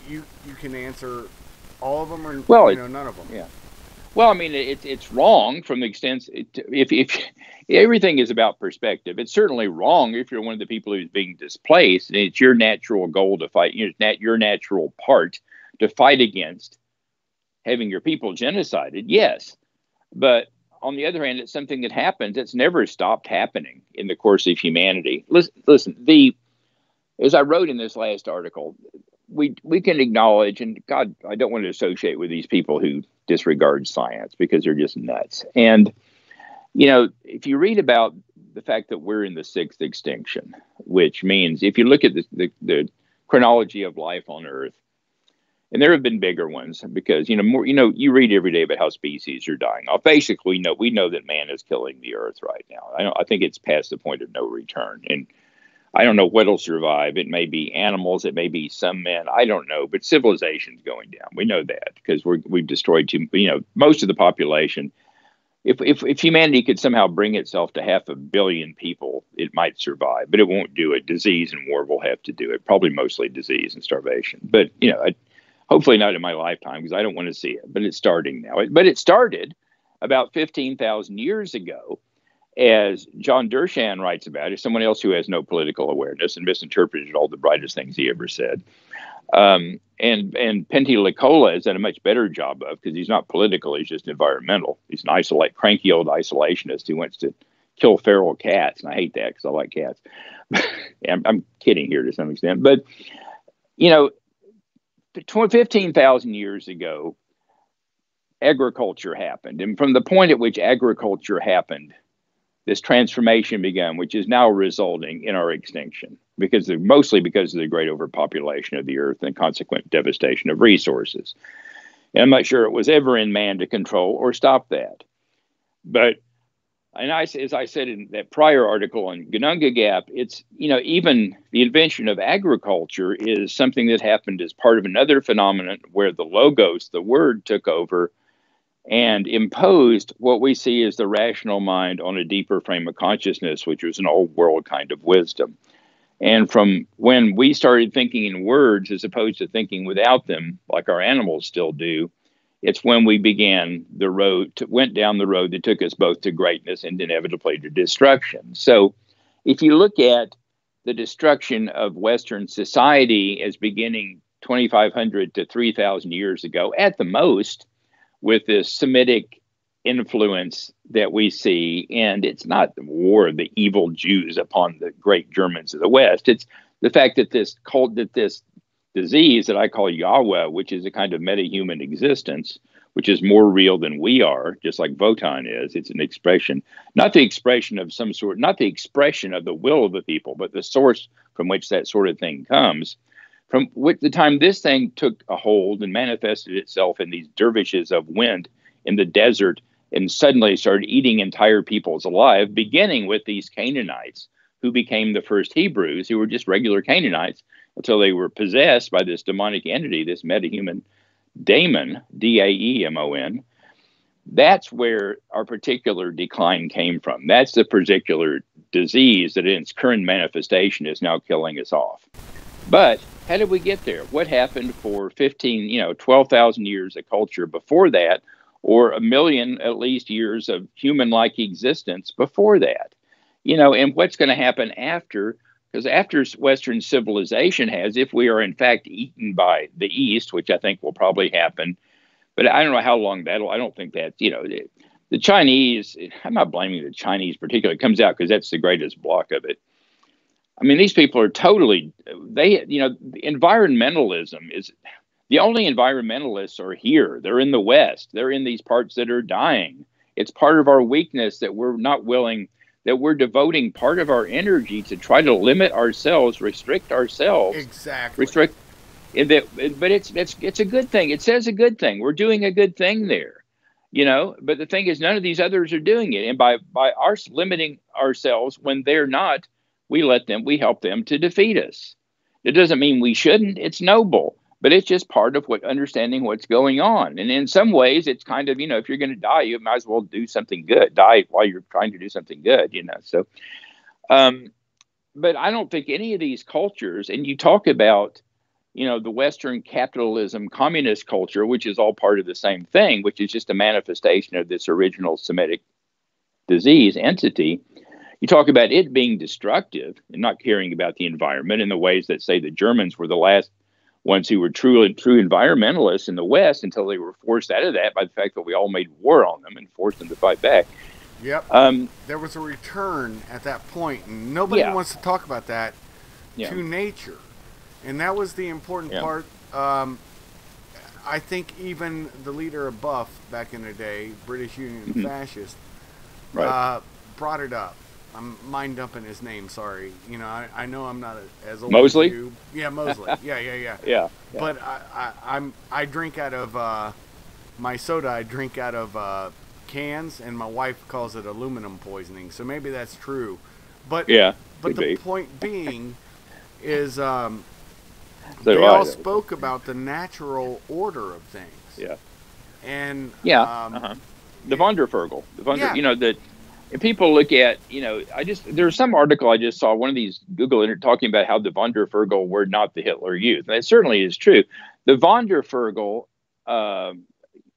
S1: you can answer all of them or none of them.
S2: Yeah. Well, I mean, it's wrong from the extent if everything is about perspective. It's certainly wrong if you're one of the people who's being displaced, and it's your natural goal to fight, your natural part to fight against having your people genocided. Yes, but on the other hand, it's something that happens. It's never stopped happening in the course of humanity. Listen, as I wrote in this last article, we can acknowledge, and God, I don't want to associate with these people who disregard science because they're just nuts. And, if you read about the fact that we're in the sixth extinction, which means if you look at the chronology of life on Earth, and there have been bigger ones because, you read every day about how species are dying off. Basically, we know that man is killing the Earth right now. I think it's past the point of no return. And I don't know what'll survive. It may be animals. It may be some men. I don't know. But civilization's going down. We know that because we've destroyed most of the population. If humanity could somehow bring itself to 500 million people, it might survive. But it won't do it. Disease and war will have to do it. Probably mostly disease and starvation. But hopefully not in my lifetime because I don't want to see it. But it's starting now. But it started about 15,000 years ago. As John Dershan writes about, is someone else who has no political awareness and misinterpreted all the brightest things he ever said. And Pentti Likola has done a much better job of, because he's not political, he's just environmental. He's an cranky old isolationist who wants to kill feral cats. And I hate that because I like cats. I'm kidding here to some extent. But, 15,000 years ago, agriculture happened. And from the point at which agriculture happened, this transformation began, which is now resulting in our extinction, mostly because of the great overpopulation of the earth and consequent devastation of resources. And I'm not sure it was ever in man to control or stop that. But, as I said in that prior article on Gununga Gap, it's, even the invention of agriculture is something that happened as part of another phenomenon where the logos, the word, took over and imposed what we see as the rational mind on a deeper frame of consciousness, which was an old world kind of wisdom. And from when we started thinking in words as opposed to thinking without them, like our animals still do, it's when we went down the road that took us both to greatness and inevitably to destruction. So if you look at the destruction of Western society as beginning 2,500 to 3,000 years ago, at the most, with this Semitic influence that we see. And it's not the war of the evil Jews upon the great Germans of the West. It's the fact that this disease that I call Yahweh, which is a kind of meta-human existence, which is more real than we are, just like Wotan is. It's an expression, not the expression of some sort, not the expression of the will of the people, but the source from which that sort of thing comes. From the time this thing took a hold and manifested itself in these dervishes of wind in the desert and suddenly started eating entire peoples alive, beginning with these Canaanites who became the first Hebrews, who were just regular Canaanites until they were possessed by this demonic entity, this metahuman daemon, Daemon. That's where our particular decline came from. That's the particular disease that in its current manifestation is now killing us off. But how did we get there? What happened for 12,000 years of culture before that, or 1 million at least years of human-like existence before that? And what's going to happen after? Because after Western civilization has, if we are in fact eaten by the East, which I think will probably happen, but I don't know how long I don't think that, the Chinese, I'm not blaming the Chinese particularly, it comes out because that's the greatest block of it. I mean, these people are environmentalism is, the only environmentalists are here. They're in the West. They're in these parts that are dying. It's part of our weakness that we're not willing, that we're devoting part of our energy to try to limit ourselves, restrict ourselves.
S1: Exactly.
S2: But it's a good thing. It says a good thing. We're doing a good thing there, But the thing is, none of these others are doing it. And by our limiting ourselves when they're not, we help them to defeat us. It doesn't mean we shouldn't. It's noble, but it's just part of understanding what's going on. And in some ways, it's kind of, if you're going to die, you might as well do something good. Die while you're trying to do something good, So, but I don't think any of these cultures, and you talk about the Western capitalism, communist culture, which is all part of the same thing, which is just a manifestation of this original Semitic disease entity. You talk about it being destructive and not caring about the environment in the ways that, say, the Germans were the last ones who were true environmentalists in the West until they were forced out of that by the fact that we all made war on them and forced them to fight back.
S1: Yep. There was a return at that point, and nobody wants to talk about that, to nature. And that was the important part. I think even the leader of Buff back in the day, British Union fascist, brought it up. I'm mind dumping his name. Sorry, I know I'm not as old
S2: Mosley.
S1: as you. Yeah, Mosley.
S2: Yeah.
S1: But I drink out of my soda. I drink out of cans, and my wife calls it aluminum poisoning. So maybe that's true. But the point being is they all spoke about the natural order of things.
S2: Yeah.
S1: And
S2: the Wandervogel. That. And people look at, there's some article I just saw, one of these Google talking about how the Wandervogel were not the Hitler Youth. And that certainly is true. The Wandervogel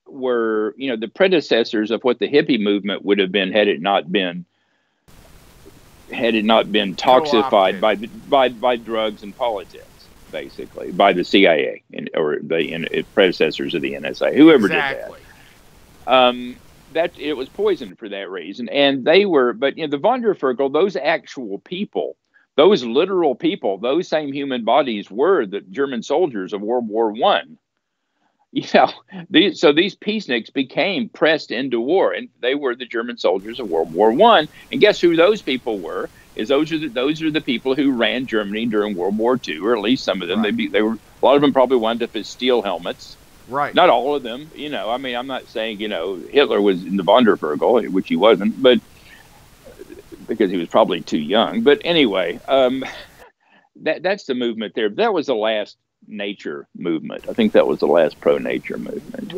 S2: were, the predecessors of what the hippie movement would have been had it not been toxified by drugs and politics, basically, by the CIA or the predecessors of the NSA, whoever did that. That it was poisoned for that reason, and they were. But the Wandervogel, those actual people, those literal people, those same human bodies were the German soldiers of World War I. So these peaceniks became pressed into war, and they were the German soldiers of World War I. And guess who those people were? Those are the people who ran Germany during World War II, or at least some of them. Right. They were a lot of them probably wound up as steel helmets.
S1: Right.
S2: Not all of them, I'm not saying, Hitler was in the Wandervogel, which he wasn't, but because he was probably too young. But anyway, that's the movement there. That was the last nature movement. I think that was the last pro-nature movement.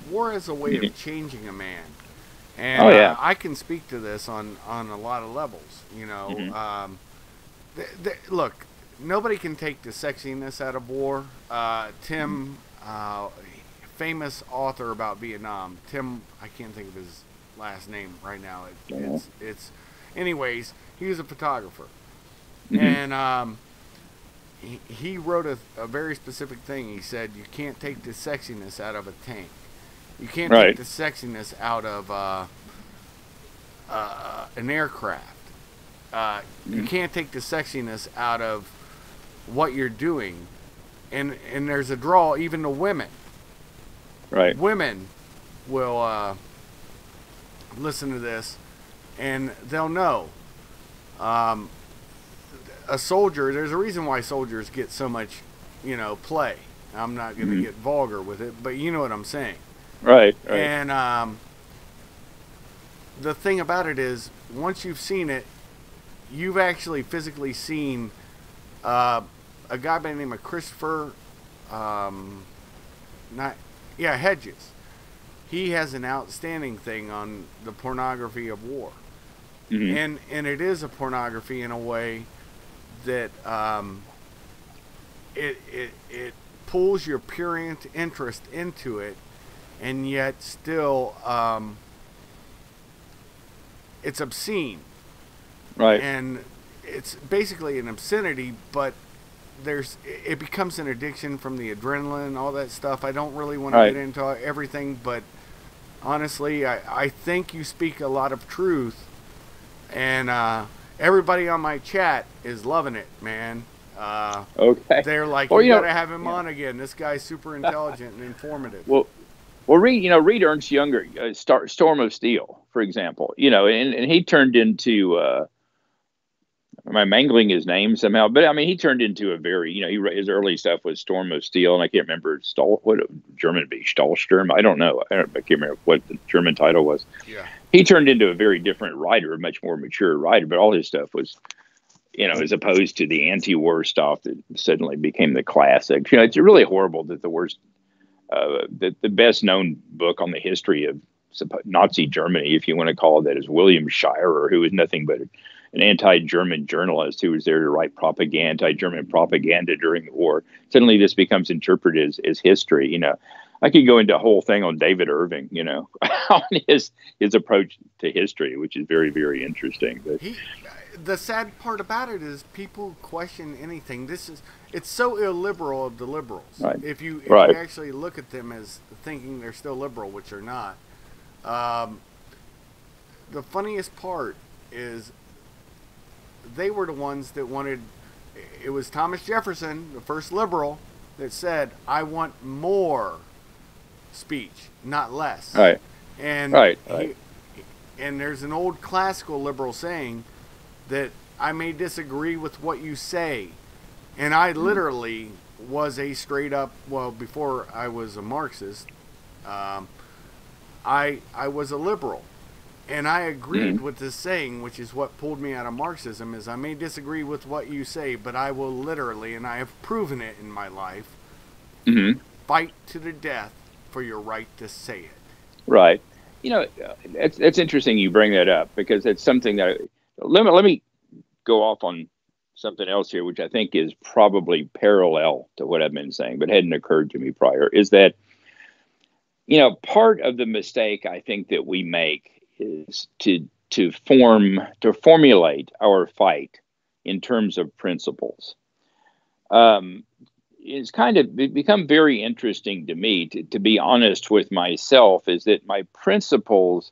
S1: War is a way of changing a man. And I can speak to this on a lot of levels, look, nobody can take the sexiness out of war. Tim... famous author about Vietnam, Tim, I can't think of his last name right now. It's anyways, he was a photographer, and he wrote a very specific thing. He said, you can't take the sexiness out of a tank. You can't take the sexiness out of an aircraft. You can't take the sexiness out of what you're doing. And there's a draw even to women.
S2: Right.
S1: Women will listen to this, and they'll know. A soldier, there's a reason why soldiers get so much, play. I'm not going to get vulgar with it, but you know what I'm saying.
S2: Right.
S1: And the thing about it is, once you've seen it, you've actually physically seen a guy by the name of Christopher, Hedges. He has an outstanding thing on the pornography of war, and it is a pornography in a way that it pulls your purient interest into it, and yet still it's obscene,
S2: right?
S1: And it's basically an obscenity, but it becomes an addiction from the adrenaline, all that stuff. I don't really want to get into everything, but honestly, I think you speak a lot of truth, and everybody on my chat is loving it, man.
S2: Okay.
S1: They're like, you gotta have him on again. This guy's super intelligent and informative.
S2: Well, read Ernst Younger, Storm of Steel, for example. And he turned into. Am I mangling his name somehow? But I mean, he turned into a very, his early stuff was Storm of Steel, and I can't remember what German be Stahlsturm. I don't know. I can't remember what the German title was.
S1: Yeah. He
S2: turned into a very different writer, a much more mature writer, but all his stuff was, as opposed to the anti-war stuff that suddenly became the classics. It's really horrible that the best known book on the history of Nazi Germany, if you want to call it that, is William Shirer, who is nothing but an anti-German journalist who was there to write propaganda, anti-German propaganda during the war. Suddenly this becomes interpreted as history. You know, I could go into a whole thing on David Irving, you know, on his approach to history, which is very, very interesting. But
S1: the sad part about it is people question anything. It's so illiberal of the liberals.
S2: Right.
S1: If you actually look at them as thinking they're still liberal, which they're not. The funniest part is they were the ones that wanted. It was Thomas Jefferson, the first liberal, that said, "I want more speech, not less."
S2: Right.
S1: And and there's an old classical liberal saying that I may disagree with what you say, and I literally was a straight up. Well, before I was a Marxist, I was a liberal. And I agreed with this saying, which is what pulled me out of Marxism, is I may disagree with what you say, but I will literally, and I have proven it in my life, fight to the death for your right to say it.
S2: Right. You know, it's interesting you bring that up, because it's something that, let me go off on something else here, which I think is probably parallel to what I've been saying, but hadn't occurred to me prior, is that, you know, part of the mistake I think that we make is to formulate our fight in terms of principles. It's kind of become very interesting to me, to be honest with myself, is that my principles,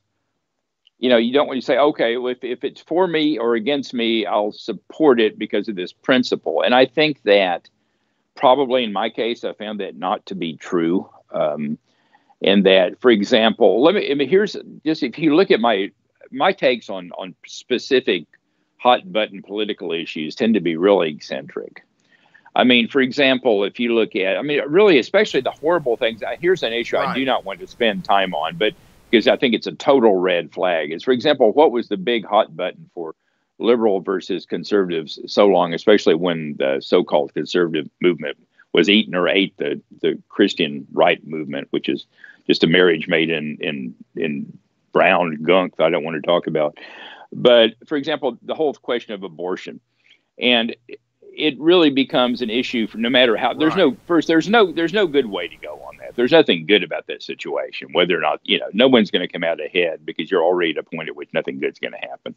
S2: you know, you don't want to say, okay, well, if it's for me or against me, I'll support it because of this principle. And I think that probably in my case, I found that not to be true. And that, for example, here's just, if you look at my takes on specific hot button political issues tend to be really eccentric. I mean, for example, if you look at, really, especially the horrible things, here's an issue I do not want to spend time on, but because I think it's a total red flag, is, for example, what was the big hot button for liberal versus conservatives so long, especially when the so-called conservative movement was eaten or ate the Christian right movement, which is just a marriage made in brown gunk that I don't want to talk about. But for example, the whole question of abortion, and it really becomes an issue for no matter how. There's no good way to go on that. There's nothing good about that situation, whether or not, you know, no one's going to come out ahead because you're already at a point at which nothing good's going to happen.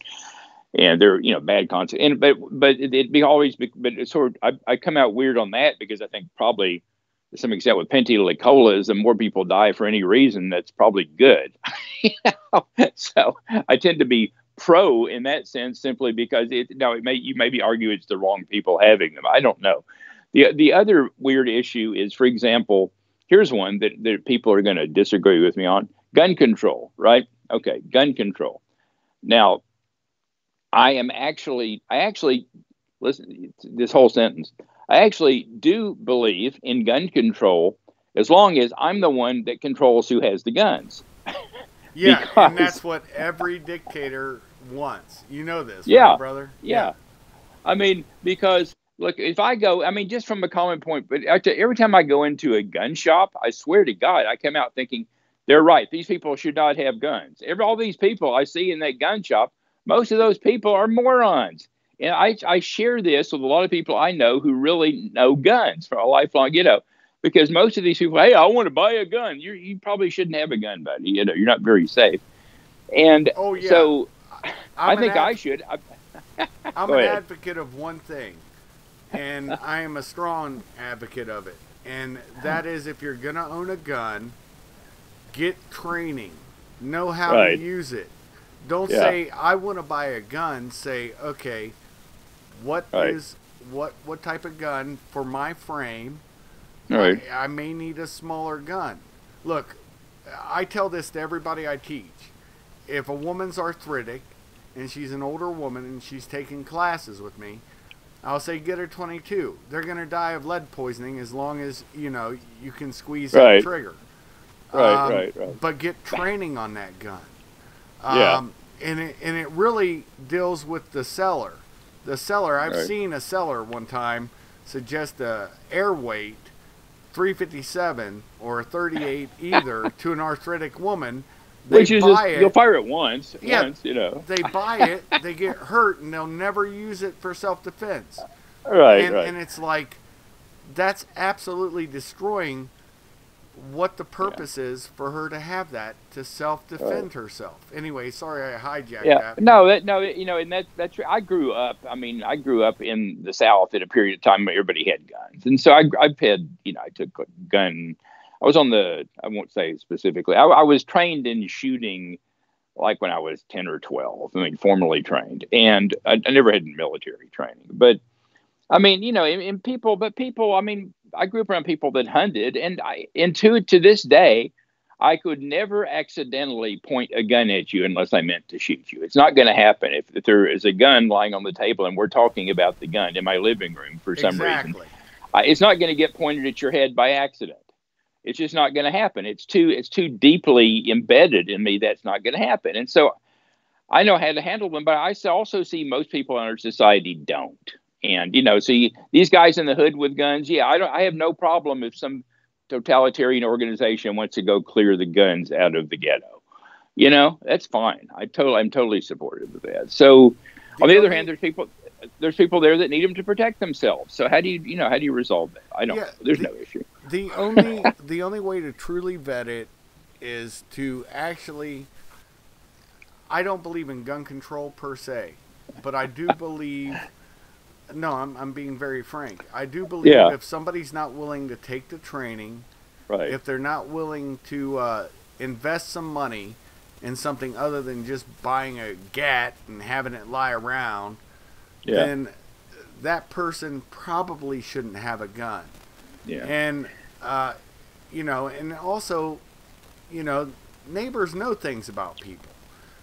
S2: And there, you know, bad consequences. But it's sort of, I come out weird on that because I think probably to some extent with Pentila, the more people die for any reason, that's probably good. You know? So I tend to be pro in that sense, simply because you maybe argue it's the wrong people having them. I don't know. The other weird issue is, for example, here's one that people are going to disagree with me on: gun control. Right? Okay, gun control. Now, I actually listen to this whole sentence. I actually do believe in gun control as long as I'm the one that controls who has the guns.
S1: Yeah, and that's what every dictator wants. You know this, right, brother?
S2: Yeah. I mean, because look, if I go, just from a common point, but every time I go into a gun shop, I swear to God, I come out thinking they're right. These people should not have guns. All these people I see in that gun shop, most of those people are morons. And I share this with a lot of people I know who really know guns for a lifelong, you know, because most of these people, hey, I want to buy a gun. You probably shouldn't have a gun, buddy. You know, you're not very safe. And so I think I should.
S1: I'm an advocate of one thing, and I am a strong advocate of it. And that is, if you're going to own a gun, get training. Know how to use it. Don't say, I want to buy a gun. Say, okay, what type of gun for my frame?
S2: Right.
S1: I may need a smaller gun. Look, I tell this to everybody I teach. If a woman's arthritic and she's an older woman and she's taking classes with me, I'll say get her 22. They're going to die of lead poisoning as long as, you know, you can squeeze that trigger.
S2: Right.
S1: But get training on that gun. And it really deals with the seller. The seller, I've seen a seller one time suggest a air weight 357 or a 38 either to an arthritic woman They
S2: Which is just,
S1: buy
S2: you'll
S1: it.
S2: fire it once,
S1: Yeah,
S2: you know.
S1: they buy it, they get hurt, and they'll never use it for self-defense.
S2: Right,
S1: And
S2: right.
S1: it's like, that's absolutely destroying what the purpose is for her to have that, to self-defend herself. Anyway, sorry I hijacked that.
S2: No, you know, and that's true. I grew up. I mean, I grew up in the South at a period of time where everybody had guns, and so I've had, you know, I took a gun. I was on the. I won't say specifically. I was trained in shooting, like when I was 10 or 12. I mean, formally trained, and I never had military training. But I mean, you know, in people, but people. I mean, I grew up around people that hunted, and to this day, I could never accidentally point a gun at you unless I meant to shoot you. It's not going to happen if there is a gun lying on the table and we're talking about the gun in my living room for some reason. It's not going to get pointed at your head by accident. It's just not going to happen. It's too deeply embedded in me. That's not going to happen. And so I know how to handle them, but I also see most people in our society don't. And, you know, see these guys in the hood with guns. Yeah, I have no problem if some totalitarian organization wants to go clear the guns out of the ghetto. You know, that's fine. I'm totally supportive of that. So on the other hand, there's people there that need them to protect themselves. So how do you resolve that? I don't know. There's no issue.
S1: The only way to truly vet it is to actually, I don't believe in gun control per se, but I do believe, no, I'm being very frank. I do believe if somebody's not willing to take the training,
S2: right,
S1: if they're not willing to invest some money in something other than just buying a gat and having it lie around, then that person probably shouldn't have a gun.
S2: Yeah.
S1: And, you know, and also, you know, neighbors know things about people.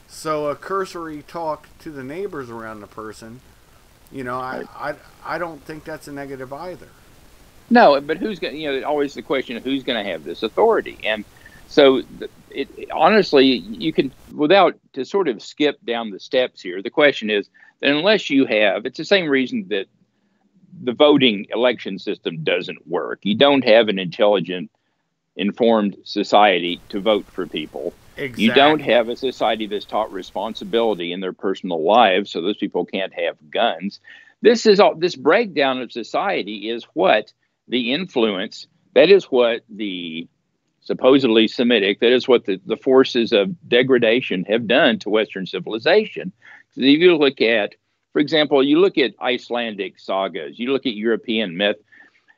S1: So a cursory talk to the neighbors around the person, you know, I don't think that's a negative either.
S2: No, but who's going to, you know, always the question of who's going to have this authority. And so honestly, you can, without to sort of skip down the steps here, the question is that unless you have, it's the same reason that the voting election system doesn't work. You don't have an intelligent, informed society to vote for people.
S1: Exactly.
S2: You don't have a society that's taught responsibility in their personal lives, so those people can't have guns. This breakdown of society is what the influence, that is what the supposedly Semitic, that is what the forces of degradation have done to Western civilization. So if you look at, for example, you look at Icelandic sagas, you look at European myth,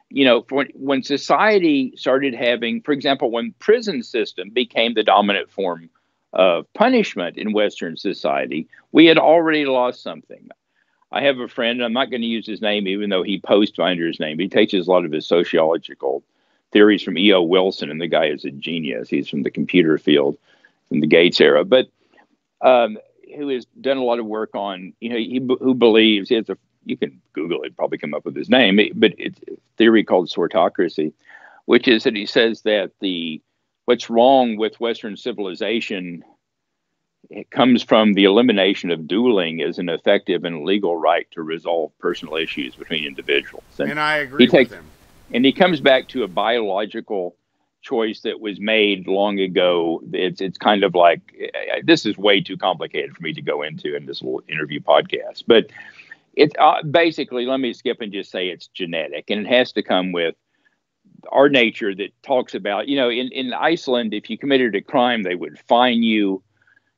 S2: you know, when society started having, for example, when prison system became the dominant form of punishment in Western society, we had already lost something. I have a friend, I'm not going to use his name, even though he posts under his name. He takes a lot of his sociological theories from E.O. Wilson, and the guy is a genius. He's from the computer field, from the Gates era, but who has done a lot of work on, you know, who believes, you can Google it, probably come up with his name, but it's a theory called sortocracy, which is that he says that what's wrong with Western civilization, it comes from the elimination of dueling as an effective and legal right to resolve personal issues between individuals.
S1: And I agree with him.
S2: And he comes back to a biological choice that was made long ago. It's kind of like, this is way too complicated for me to go into in this little interview podcast, but it's basically, let me skip and just say it's genetic, and it has to come with our nature that talks about, you know, in Iceland, if you committed a crime, they would fine you.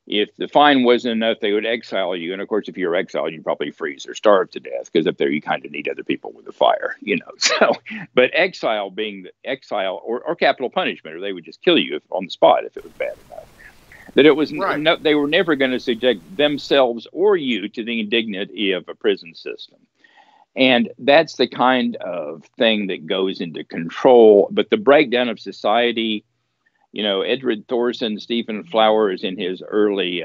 S2: If the fine wasn't enough, they would exile you. And of course, if you're exiled, you'd probably freeze or starve to death, because up there you kind of need other people with a fire, you know. So, but exile being the exile or capital punishment, or they would just kill you on the spot if it was bad enough. That it was they were never going to subject themselves or you to the indignity of a prison system. And that's the kind of thing that goes into control. But the breakdown of society, you know, Edward Thorson, Stephen Flowers in his early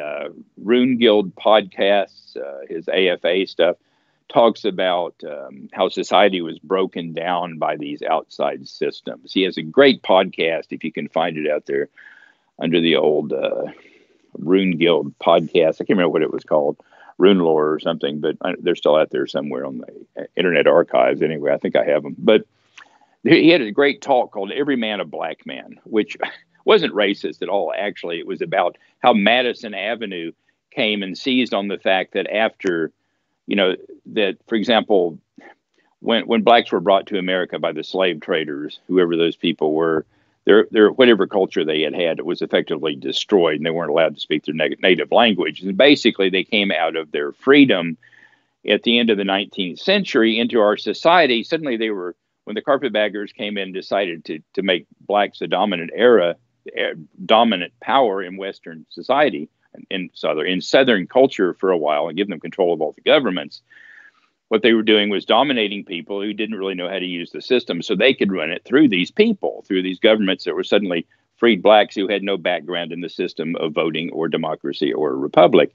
S2: Rune Guild podcasts, his AFA stuff, talks about how society was broken down by these outside systems. He has a great podcast, if you can find it out there, under the old Rune Guild podcast. I can't remember what it was called, Rune Lore or something, but they're still out there somewhere on the Internet Archives. Anyway, I think I have them. But he had a great talk called Every Man a Black Man, which wasn't racist at all. Actually, it was about how Madison Avenue came and seized on the fact that after, that, for example, when blacks were brought to America by the slave traders, whoever those people were, their whatever culture they had was effectively destroyed, and they weren't allowed to speak their native language. And basically, they came out of their freedom at the end of the 19th century into our society. Suddenly, when the carpetbaggers came in and decided to make blacks the dominant power in Western society, in Southern culture for a while, and give them control of all the governments. What they were doing was dominating people who didn't really know how to use the system, so they could run it through these people, through these governments that were suddenly freed blacks who had no background in the system of voting or democracy or a republic.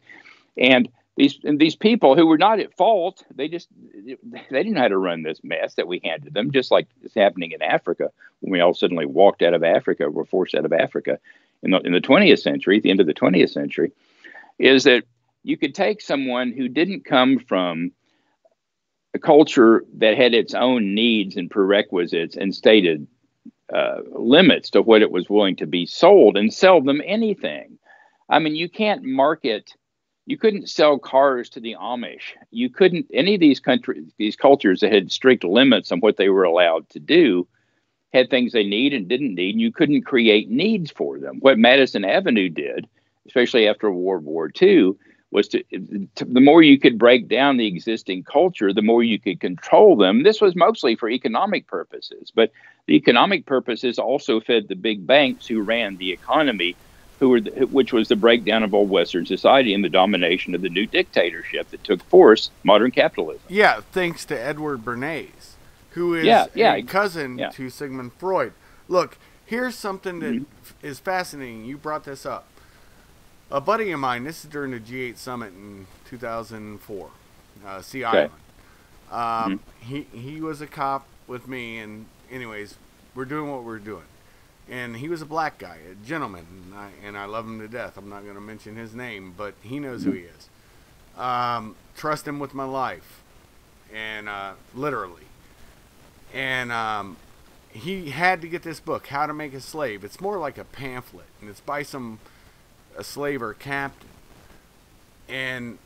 S2: And these people who were not at fault, they didn't know how to run this mess that we handed them, just like it's happening in Africa when we all suddenly walked out of Africa, were forced out of Africa in the 20th century, at the end of the 20th century, is that you could take someone who didn't come from a culture that had its own needs and prerequisites and stated limits to what it was willing to be sold and sell them anything. I mean, you couldn't sell cars to the Amish. You couldn't, any of these cultures that had strict limits on what they were allowed to do had things they need and didn't need, and you couldn't create needs for them. What Madison Avenue did, especially after World War II, was the more you could break down the existing culture, the more you could control them. This was mostly for economic purposes, but the economic purposes also fed the big banks who ran the economy, which was the breakdown of old Western society and the domination of the new dictatorship that took force, modern capitalism.
S1: Yeah, thanks to Edward Bernays, who is a cousin to Sigmund Freud. Look, here's something that is fascinating. You brought this up. A buddy of mine, this is during the G8 summit in 2004, Sea Island. He was a cop with me, and anyways, we're doing what we're doing. And he was a black guy, a gentleman, and I love him to death. I'm not going to mention his name, but he knows who he is. Trust him with my life, and literally. And he had to get this book, How to Make a Slave. It's more like a pamphlet, and it's by a slave or captain. And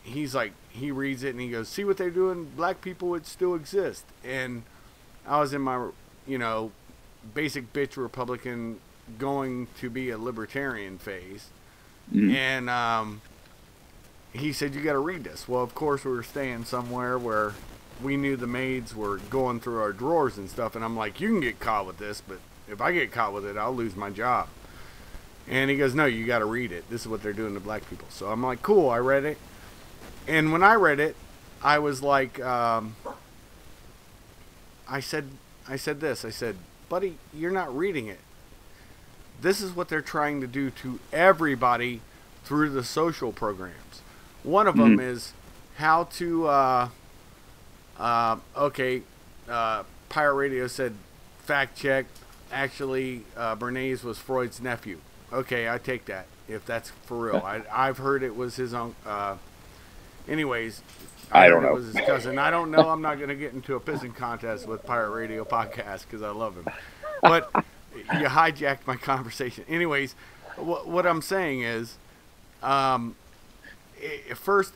S1: he's like, he reads it and he goes, see what they're doing? Black people would still exist. And I was in my, basic bitch Republican going to be a libertarian phase. And he said, you got to read this. Well, of course, we were staying somewhere where we knew the maids were going through our drawers and stuff. And I'm like, you can get caught with this, but if I get caught with it, I'll lose my job. And he goes, no, you got to read it. This is what they're doing to black people. So I'm like, cool, I read it. And when I read it, I was like, I said this. I said, buddy, you're not reading it. This is what they're trying to do to everybody through the social programs. One of them is how to, Pirate Radio said, fact check, actually, Bernays was Freud's nephew. Okay, I take that, if that's for real. I've heard it was his own, anyways.
S2: I don't know.
S1: It was his cousin. I don't know. I'm not going to get into a pissing contest with Pirate Radio Podcast because I love him. But you hijacked my conversation. Anyways, what I'm saying is, first,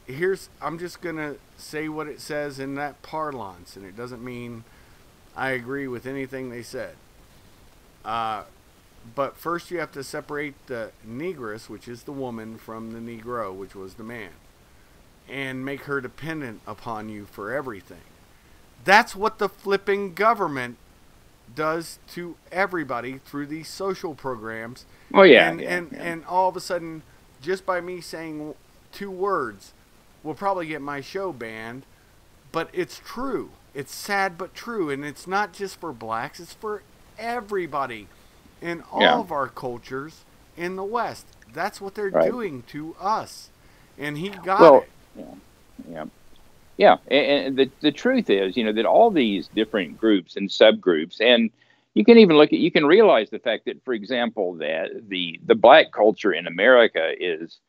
S1: I'm just going to say what it says in that parlance, and it doesn't mean I agree with anything they said. But first you have to separate the negress, which is the woman, from the Negro, which was the man, and make her dependent upon you for everything. That's what the flipping government does to everybody through these social programs.
S2: Oh, yeah.
S1: And all of a sudden, just by me saying 2 words, will probably get my show banned. But it's true. It's sad but true. And it's not just for blacks. It's for everybody in all of our cultures in the West. That's what they're doing to us. And he got it.
S2: Yeah. And the truth is, that all these different groups and subgroups, and you can even you can realize the fact that, for example, that the black culture in America is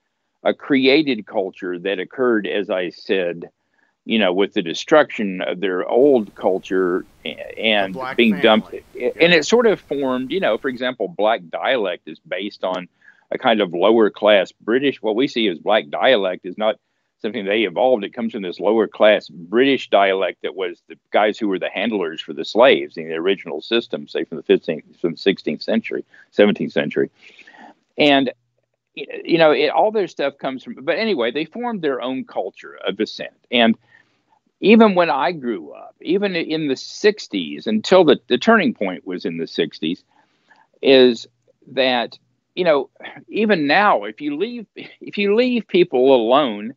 S2: a created culture that occurred, as I said, with the destruction of their old culture and being dumped. And it sort of formed, for example, black dialect is based on a kind of lower class British. What we see as black dialect is not something they evolved. It comes from this lower class British dialect that was the guys who were the handlers for the slaves in the original system, say from the 16th century, 17th century. And all their stuff comes from, but anyway, they formed their own culture of descent. And even when I grew up, even in the 60s, until the turning point was in the 60s, is that, even now, if you leave people alone,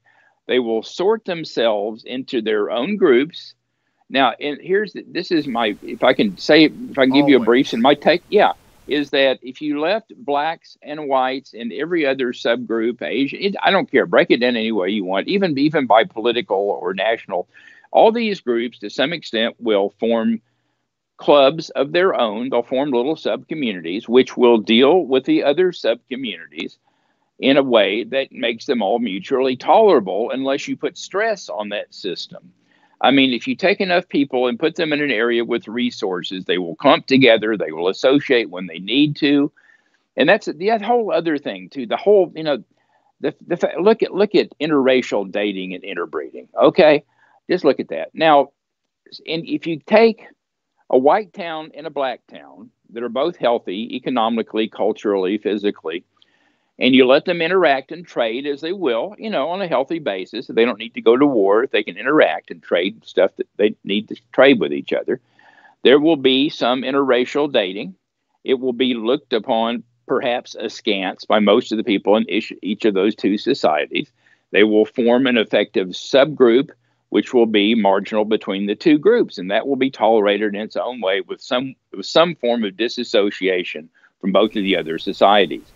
S2: they will sort themselves into their own groups. Now, and if I can give you a brief, and my take, is that if you left blacks and whites and every other subgroup, Asian, I don't care, break it down any way you want, even by political or national, all these groups to some extent will form clubs of their own. They'll form little sub-communities, which will deal with the other sub-communities in a way that makes them all mutually tolerable unless you put stress on that system. I mean, if you take enough people and put them in an area with resources, they will clump together, they will associate when they need to. And that's the whole other thing too. The whole, look at interracial dating and interbreeding. Okay, just look at that. Now, and if you take a white town and a black town that are both healthy economically, culturally, physically, and you let them interact and trade as they will, on a healthy basis. They don't need to go to war if they can interact and trade stuff that they need to trade with each other. There will be some interracial dating. It will be looked upon perhaps askance by most of the people in each of those two societies. They will form an effective subgroup, which will be marginal between the two groups, and that will be tolerated in its own way with some form of disassociation from both of the other societies.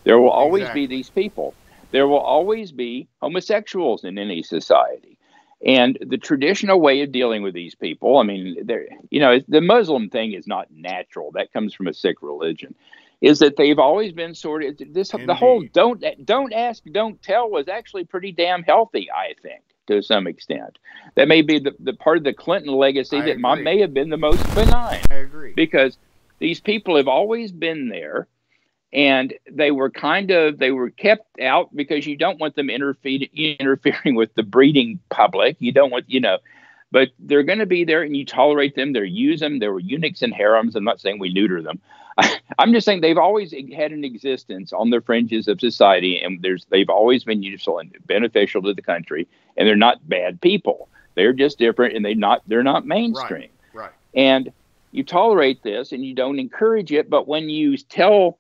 S2: There will always be these people. There will always be homosexuals in any society. And the traditional way of dealing with these people, I mean, the Muslim thing is not natural. That comes from a Sikh religion, is that they've always been sort of the whole don't ask, don't tell was actually pretty damn healthy, I think, to some extent. That may be the part of the Clinton legacy may have been the most benign.
S1: I agree.
S2: Because these people have always been there. And they were kept out because you don't want them interfering with the breeding public. You don't want, but they're going to be there and you tolerate them. They use them. There were eunuchs and harems. I'm not saying we neuter them. I'm just saying they've always had an existence on the fringes of society, and they've always been useful and beneficial to the country. And they're not bad people. They're just different, and they're not mainstream.
S1: Right.
S2: And you tolerate this and you don't encourage it. But when you tell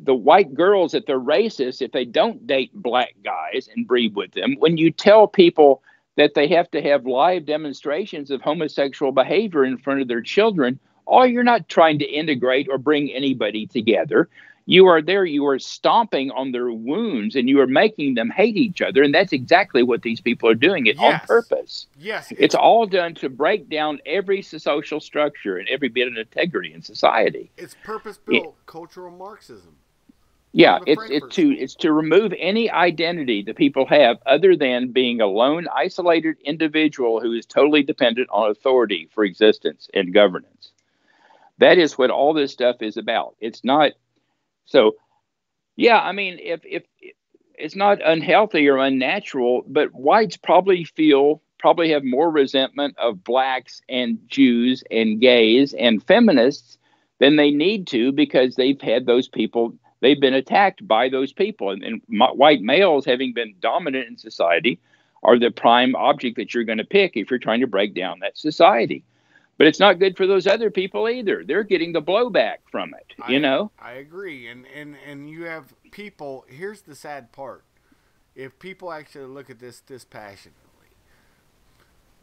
S2: the white girls that they're racist if they don't date black guys and breed with them, when you tell people that they have to have live demonstrations of homosexual behavior in front of their children, you're not trying to integrate or bring anybody together. You are stomping on their wounds and you are making them hate each other. And that's exactly what these people are doing on purpose.
S1: Yes.
S2: It's all done to break down every social structure and every bit of integrity in society.
S1: It's purpose-built cultural Marxism.
S2: Yeah, it's to remove any identity that people have other than being a lone, isolated individual who is totally dependent on authority for existence and governance. That is what all this stuff is about. It's not so. Yeah, I mean, if it's not unhealthy or unnatural, but whites probably have more resentment of blacks and Jews and gays and feminists than they need to, because they've had those people. They've been attacked by those people. And white males, having been dominant in society, are the prime object that you're going to pick if you're trying to break down that society. But it's not good for those other people either. They're getting the blowback from it,
S1: I agree. And you have people, here's the sad part. If people actually look at this dispassionately,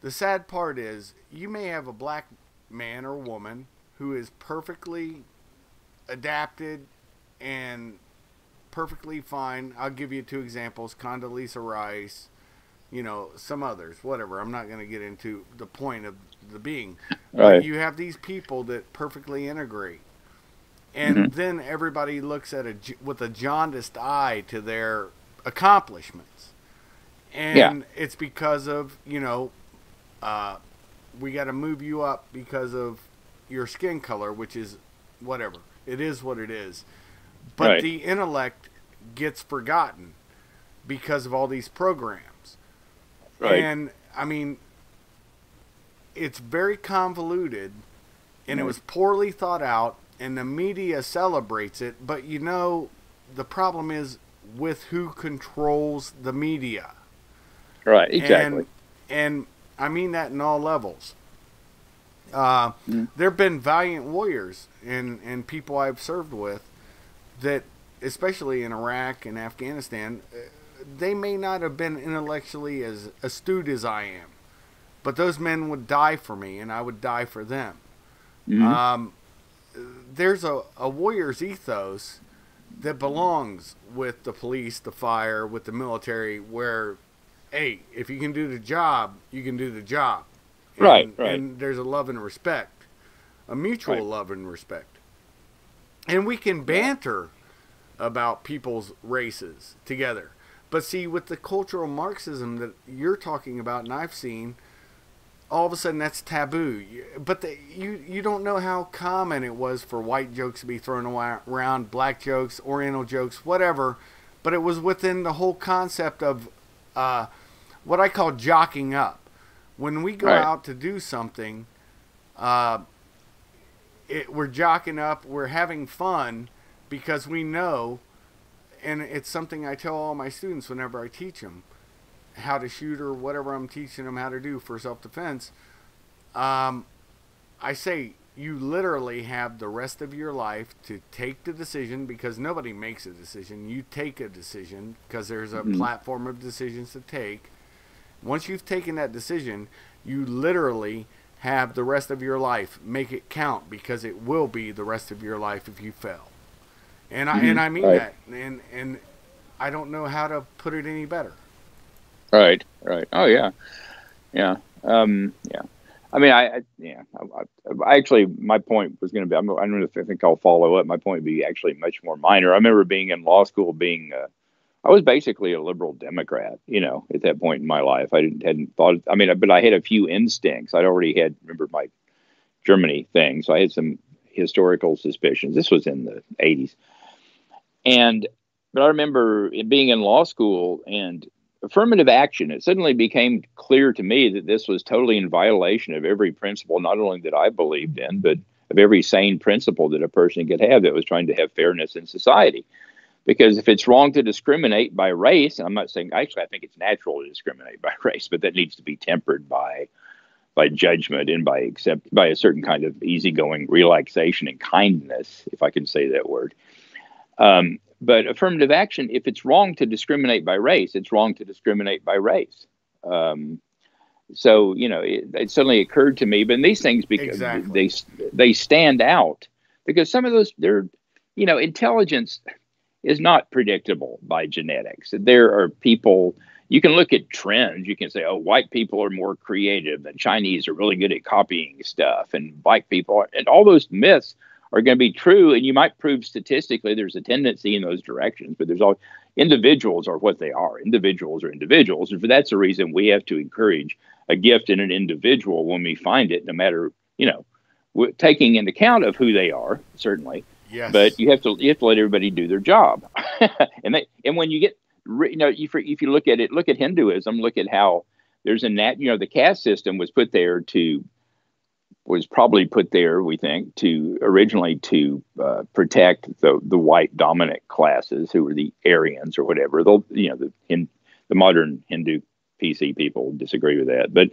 S1: the sad part is you may have a black man or woman who is perfectly adapted and perfectly fine. I'll give you two examples: Condoleezza Rice, some others, whatever. I'm not going to get into the point of the being.
S2: Right.
S1: But you have these people that perfectly integrate, and then everybody looks at with a jaundiced eye to their accomplishments,
S2: Yeah.
S1: And it's because of, we got to move you up because of your skin color, which is whatever. It is what it is. But
S2: Right.
S1: the intellect gets forgotten because of all these programs.
S2: Right.
S1: And, I mean, it's very convoluted, and it was poorly thought out, and the media celebrates it. But, the problem is with who controls the media.
S2: Right. Exactly.
S1: And I mean that in all levels. There have been valiant warriors and people I've served with that, especially in Iraq and Afghanistan, they may not have been intellectually as astute as I am, but those men would die for me, and I would die for them. There's a warrior's ethos that belongs with the police, the fire, with the military, where, hey, if you can do the job, you can do the job.
S2: Right.
S1: And there's a love and respect, a mutual love and respect. And we can banter about people's races together. But see, with the cultural Marxism that you're talking about and I've seen, all of a sudden that's taboo. But you don't know how common it was for white jokes to be thrown around, black jokes, oriental jokes, whatever. But it was within the whole concept of what I call jocking up. When we go out to do something, we're jocking up, we're having fun, because we know, and it's something I tell all my students whenever I teach them how to shoot or whatever I'm teaching them how to do for self-defense. I say you literally have the rest of your life to take the decision, because nobody makes a decision. You take a decision because there's a platform of decisions to take. Once you've taken that decision, you literally have the rest of your life. Make it count, because it will be the rest of your life if you fail. And I mean that. And I don't know how to put it any better.
S2: Right. Oh yeah. Yeah. Yeah. I mean, I actually, my point was going to be, I don't know if I think I'll follow up. My point would be actually much more minor. I remember being in law school, I was basically a liberal Democrat, at that point in my life. I hadn't thought, but I had a few instincts. I'd already remember my Germany thing. So I had some historical suspicions. This was in the 80s. But I remember being in law school and affirmative action. It suddenly became clear to me that this was totally in violation of every principle, not only that I believed in, but of every sane principle that a person could have that was trying to have fairness in society. Because if it's wrong to discriminate by race, I'm not saying, actually, I think it's natural to discriminate by race, but that needs to be tempered by judgment and by a certain kind of easygoing relaxation and kindness, if I can say that word. But affirmative action, if it's wrong to discriminate by race, it's wrong to discriminate by race. So, it suddenly occurred to me, but these things, because they stand out, because some of those, intelligence is not predictable by genetics. There are people, you can look at trends. You can say, oh, white people are more creative, and Chinese are really good at copying stuff, and black people are, and all those myths are going to be true. And you might prove statistically there's a tendency in those directions, but individuals are what they are. Individuals are individuals. And for that's the reason we have to encourage a gift in an individual when we find it, no matter, taking into account of who they are, certainly.
S1: Yes.
S2: But you have to let everybody do their job. and when you get, if you look at Hinduism, look at how there's the caste system was probably put there, we think, originally to protect the white dominant classes, who were the Aryans or whatever. The modern Hindu PC people disagree with that, but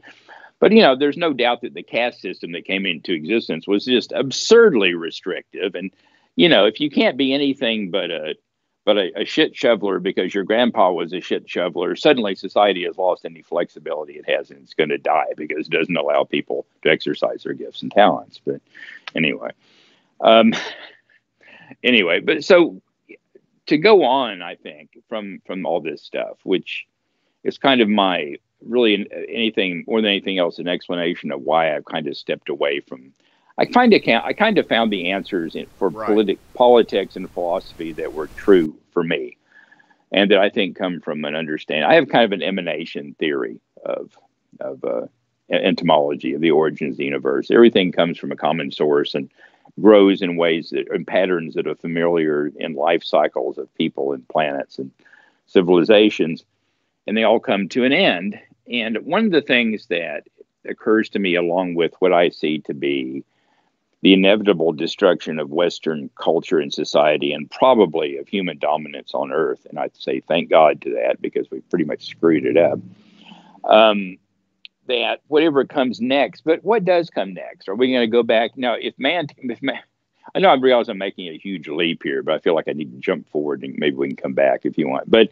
S2: there's no doubt that the caste system that came into existence was just absurdly restrictive. And if you can't be anything but a shit shoveler because your grandpa was a shit shoveler, suddenly society has lost any flexibility it has, and it's going to die because it doesn't allow people to exercise their gifts and talents. But anyway, but so to go on, I think from all this stuff, which is kind of my really more than anything else, an explanation of why I've kind of stepped away from. I kind of found the answers for politics and philosophy that were true for me, and that I think come from an understanding. I have kind of an emanation theory of entomology, of the origins of the universe. Everything comes from a common source and grows in ways that in patterns that are familiar in life cycles of people and planets and civilizations, and they all come to an end. And one of the things that occurs to me, along with what I see to be the inevitable destruction of Western culture and society, and probably of human dominance on Earth, and I'd say thank God to that, because we pretty much screwed it up, that whatever comes next, but what does come next? Are we going to go back? Now, if man, I know I realize I'm making a huge leap here, but I feel like I need to jump forward, and maybe we can come back if you want. But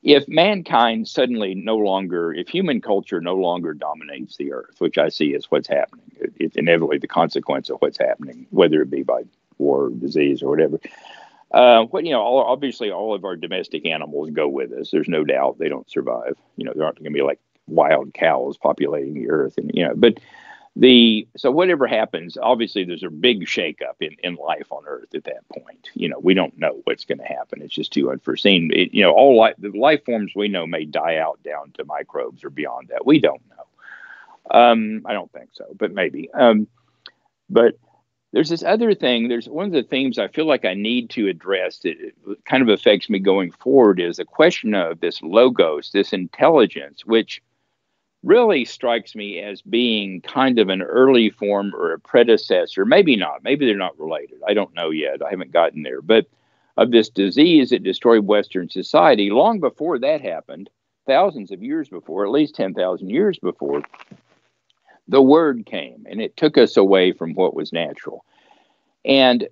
S2: if mankind suddenly no longer, if human culture no longer dominates the Earth, which I see as what's happening, it's inevitably the consequence of what's happening, whether it be by war, or disease, or whatever. Obviously, all of our domestic animals go with us. There's no doubt they don't survive. There aren't going to be like wild cows populating the Earth, and so whatever happens, obviously there's a big shakeup in life on Earth at that point. We don't know what's going to happen. It's just too unforeseen. The life forms we know may die out down to microbes or beyond that. We don't know. I don't think so, but maybe. But there's this other thing. There's one of the themes I feel like I need to address that kind of affects me going forward is the question of this logos, this intelligence, which really strikes me as being kind of an early form or a predecessor, maybe not, maybe they're not related. I don't know yet. I haven't gotten there, but of this disease that destroyed Western society. Long before that happened, thousands of years before, at least 10,000 years before, the word came and it took us away from what was natural. And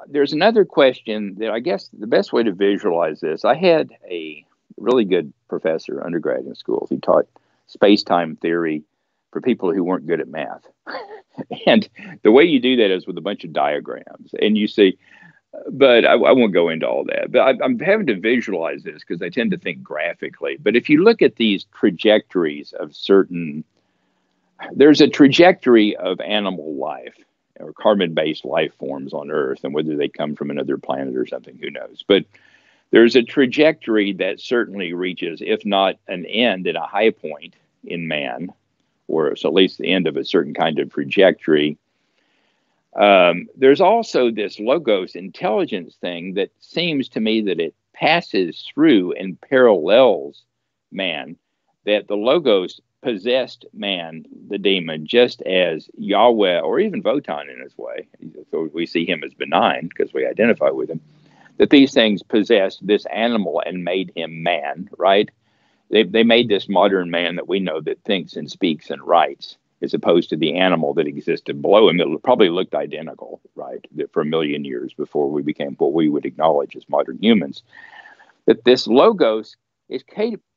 S2: there's another question that I guess the best way to visualize this, I had a really good professor, undergrad in school. He taught space-time theory for people who weren't good at math. And the way you do that is with a bunch of diagrams. And you see, but I won't go into all that. But I'm having to visualize this because I tend to think graphically. But if you look at these trajectories of there's a trajectory of animal life or carbon-based life forms on Earth, and whether they come from another planet or something, who knows. But there's a trajectory that certainly reaches, if not an end and a high point in man, or so at least the end of a certain kind of trajectory. There's also this logos intelligence thing that seems to me that it passes through and parallels man, that the logos possessed man, the demon, just as Yahweh, or even Wotan in his way. So we see him as benign because we identify with him. That these things possessed this animal and made him man, right? They made this modern man that we know that thinks and speaks and writes, as opposed to the animal that existed below him that probably looked identical, right? That for a million years before we became what we would acknowledge as modern humans. That this logos is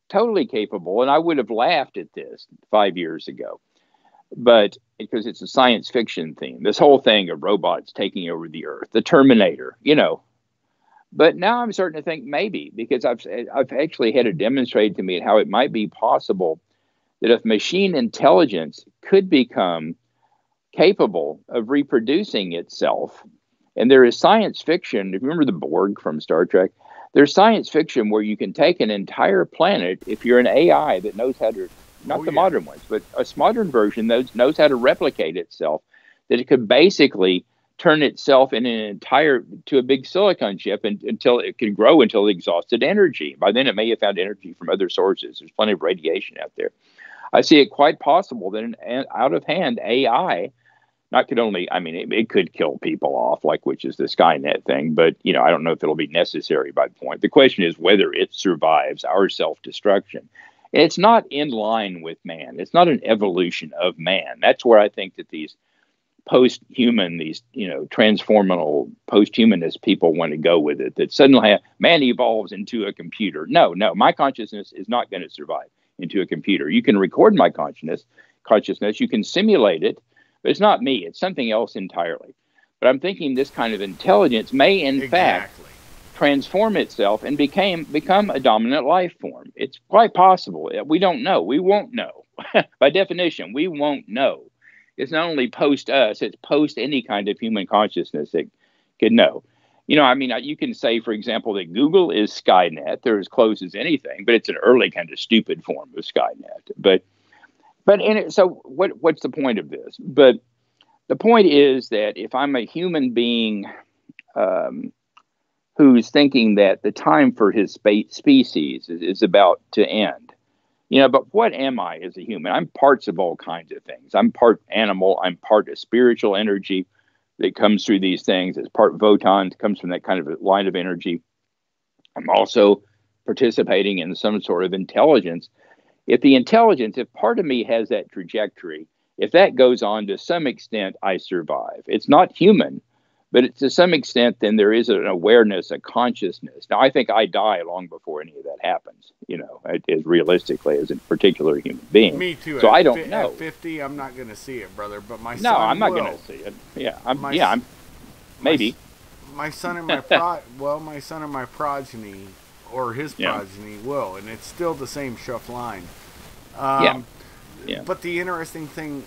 S2: totally capable, and I would have laughed at this 5 years ago, but because it's a science fiction theme, this whole thing of robots taking over the Earth, the Terminator, But now I'm starting to think maybe, because I've actually had it demonstrated to me how it might be possible that if machine intelligence could become capable of reproducing itself, and there is science fiction, if you remember the Borg from Star Trek, there's science fiction where you can take an entire planet, if you're an AI that knows how to, not modern ones, but a modern version that knows how to replicate itself, that it could basically turn itself to a big silicon chip until it could grow until it exhausted energy. By then it may have found energy from other sources. There's plenty of radiation out there. I see it quite possible that an out of hand AI, it could kill people off, which is the Skynet thing, but I don't know if it'll be necessary by the point. The question is whether it survives our self-destruction. And it's not in line with man. It's not an evolution of man. That's where I think that these post-human, transformational post-humanist people want to go with it, that suddenly man evolves into a computer. No, my consciousness is not going to survive into a computer. You can record my consciousness, you can simulate it, but it's not me, it's something else entirely. But I'm thinking this kind of intelligence may in fact transform itself and become a dominant life form. It's quite possible. We don't know. We won't know. By definition, we won't know. It's not only post us, it's post any kind of human consciousness that could know. You know, I mean, you can say, for example, that Google is Skynet. They're as close as anything, but it's an early kind of stupid form of Skynet. But in it, so what's the point of this? But the point is that if I'm a human being who's thinking that the time for his species is about to end, you know, but what am I as a human? I'm parts of all kinds of things. I'm part animal. I'm part of spiritual energy that comes through these things. As part photons, comes from that kind of a line of energy. I'm also participating in some sort of intelligence. If part of me has that trajectory, if that goes on to some extent, I survive. It's not human, but to some extent, then there is an awareness, a consciousness. Now, I think I die long before any of that happens, you know, as realistically as a particular human being.
S1: Me too.
S2: So I don't know.
S1: At 50, I'm not going to see it, brother, but my son
S2: No, I'm not
S1: will.
S2: going to see it. Yeah, maybe.
S1: My son and my son and my progeny, or his progeny, will, and it's still the same Schuff line. Yeah. But the interesting thing,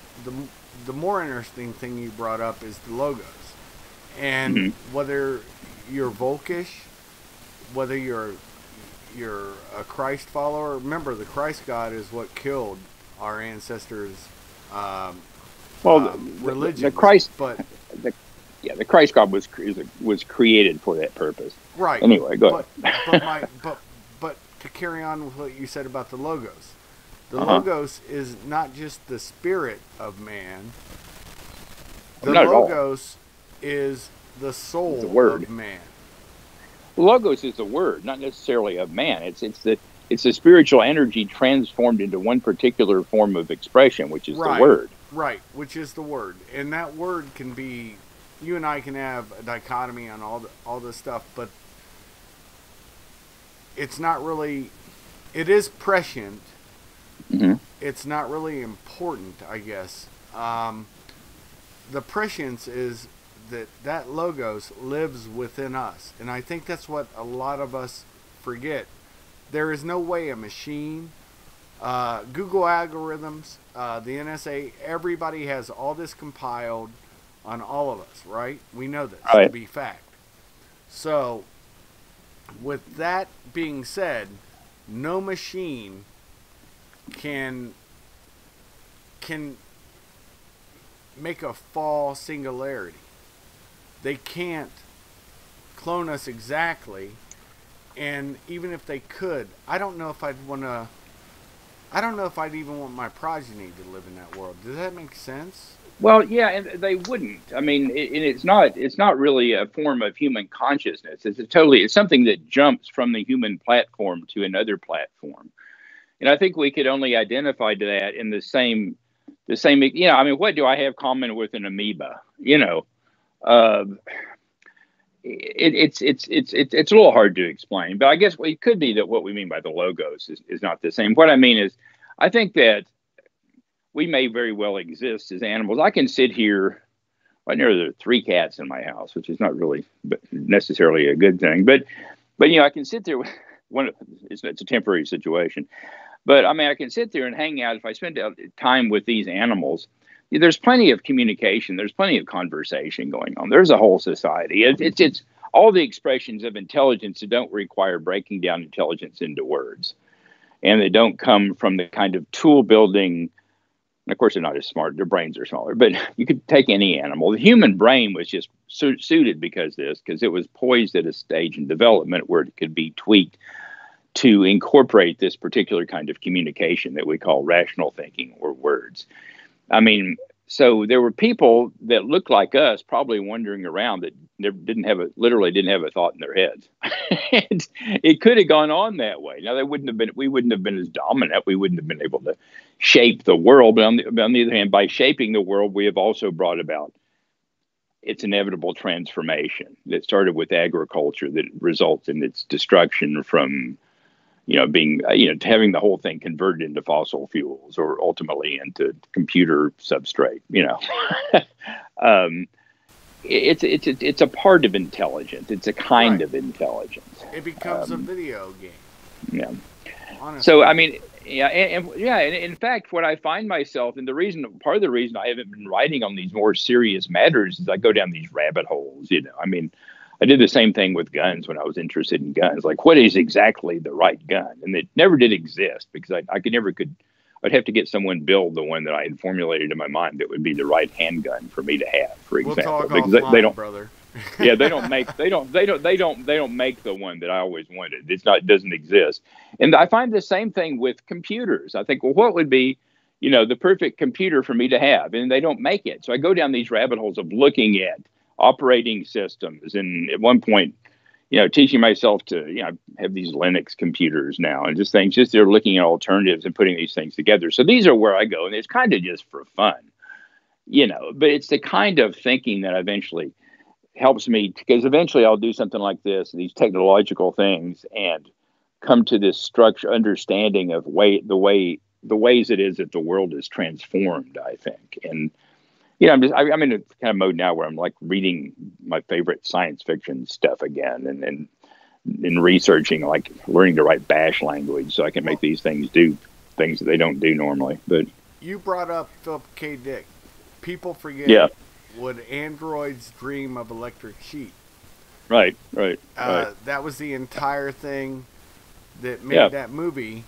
S1: the more interesting thing you brought up is the logos. And whether you're Volkish, whether you're a Christ follower, remember the Christ God is what killed our ancestors' religion.
S2: The Christ, the Christ God was created for that purpose.
S1: Right.
S2: Anyway, go
S1: ahead. But to carry on with what you said about the logos, the logos is not just the spirit of man. The logos is the soul of man.
S2: Logos is the word, not necessarily of man. It's the spiritual energy transformed into one particular form of expression, which is the word.
S1: Right, which is the word. And that word can be, you and I can have a dichotomy on all this stuff, but it's not really, it is prescient. It's not really important, I guess. The prescience is that logos lives within us. And I think that's what a lot of us forget. There is no way a machine, Google algorithms, the NSA, everybody has all this compiled on all of us, right? We know this to be fact. So, with that being said, no machine can make a false singularity. They can't clone us exactly, and even if they could, I don't know if I'd even want my progeny to live in that world. Does that make sense?
S2: Well, yeah, and they wouldn't. I mean, it's not really a form of human consciousness. It's something that jumps from the human platform to another platform. And I think we could only identify to that in the same, you know, I mean, what do I have common with an amoeba? You know, it's a little hard to explain, but I guess it could be that what we mean by the logos is not the same. What I mean is, I think that we may very well exist as animals. I can sit here. There are 3 cats in my house, which is not really necessarily a good thing, but you know, I can sit there. It's a temporary situation. But I mean, I can sit there and hang out. If I spend time with these animals, there's plenty of communication. There's plenty of conversation going on. There's a whole society. It's all the expressions of intelligence that don't require breaking down intelligence into words. And they don't come from the kind of tool building. And of course, they're not as smart. Their brains are smaller. But you could take any animal. The human brain was just suited because it was poised at a stage in development where it could be tweaked to incorporate this particular kind of communication that we call rational thinking or words. I mean, so there were people that looked like us probably wandering around that literally didn't have a thought in their heads. And it could have gone on that way. Now, we wouldn't have been as dominant. We wouldn't have been able to shape the world. But on the other hand, by shaping the world, we have also brought about its inevitable transformation that started with agriculture that results in its destruction from, you know, being, you know, having the whole thing converted into fossil fuels or ultimately into computer substrate, you know. It's a part of intelligence. It's a kind of intelligence.
S1: It becomes a video game.
S2: Yeah.
S1: Honestly.
S2: So, I mean, and in fact, what I find myself, and part of the reason I haven't been writing on these more serious matters is I go down these rabbit holes, you know. I mean, I did the same thing with guns when I was interested in guns. Like, what is exactly the right gun? And it never did exist because I'd have to get someone build the one that I had formulated in my mind that would be the right handgun for me to have, for example.
S1: We'll talk offline, they don't, brother.
S2: Yeah, they don't make the one that I always wanted. It doesn't exist. And I find the same thing with computers. I think, well, what would be, the perfect computer for me to have? And they don't make it. So I go down these rabbit holes of looking at operating systems. And at one point, teaching myself to, have these Linux computers now and they're looking at alternatives and putting these things together. So these are where I go. And it's kind of just for fun, but it's the kind of thinking that eventually helps me, because eventually I'll do something like this, these technological things, and come to this structure understanding of the ways it is that the world is transformed, I think. And I'm in a kind of mode now where I'm like reading my favorite science fiction stuff again, and researching, like learning to write bash language so I can make these things do things that they don't do normally. But
S1: you brought up Philip K. Dick. People forget.
S2: Yeah.
S1: Would androids dream of electric sheep?
S2: Right.
S1: That was the entire thing that made that movie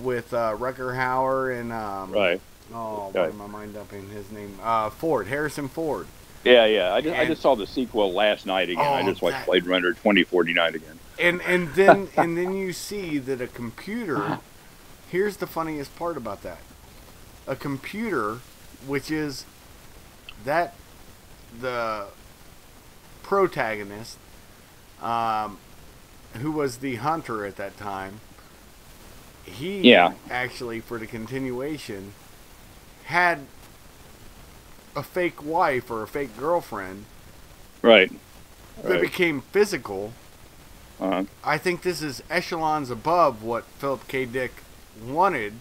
S1: with Rutger Hauer and
S2: right.
S1: Oh, why am I mind up in his name? Harrison Ford.
S2: Yeah. I just saw the sequel last night again. I just watched Blade Runner 2049 again.
S1: And then you see that a computer. Here's the funniest part about that: a computer, which is that the protagonist, who was the hunter at that time, he actually, for the continuation, had a fake wife or a fake girlfriend,
S2: right?
S1: That became physical.
S2: Uh-huh.
S1: I think this is echelons above what Philip K. Dick wanted,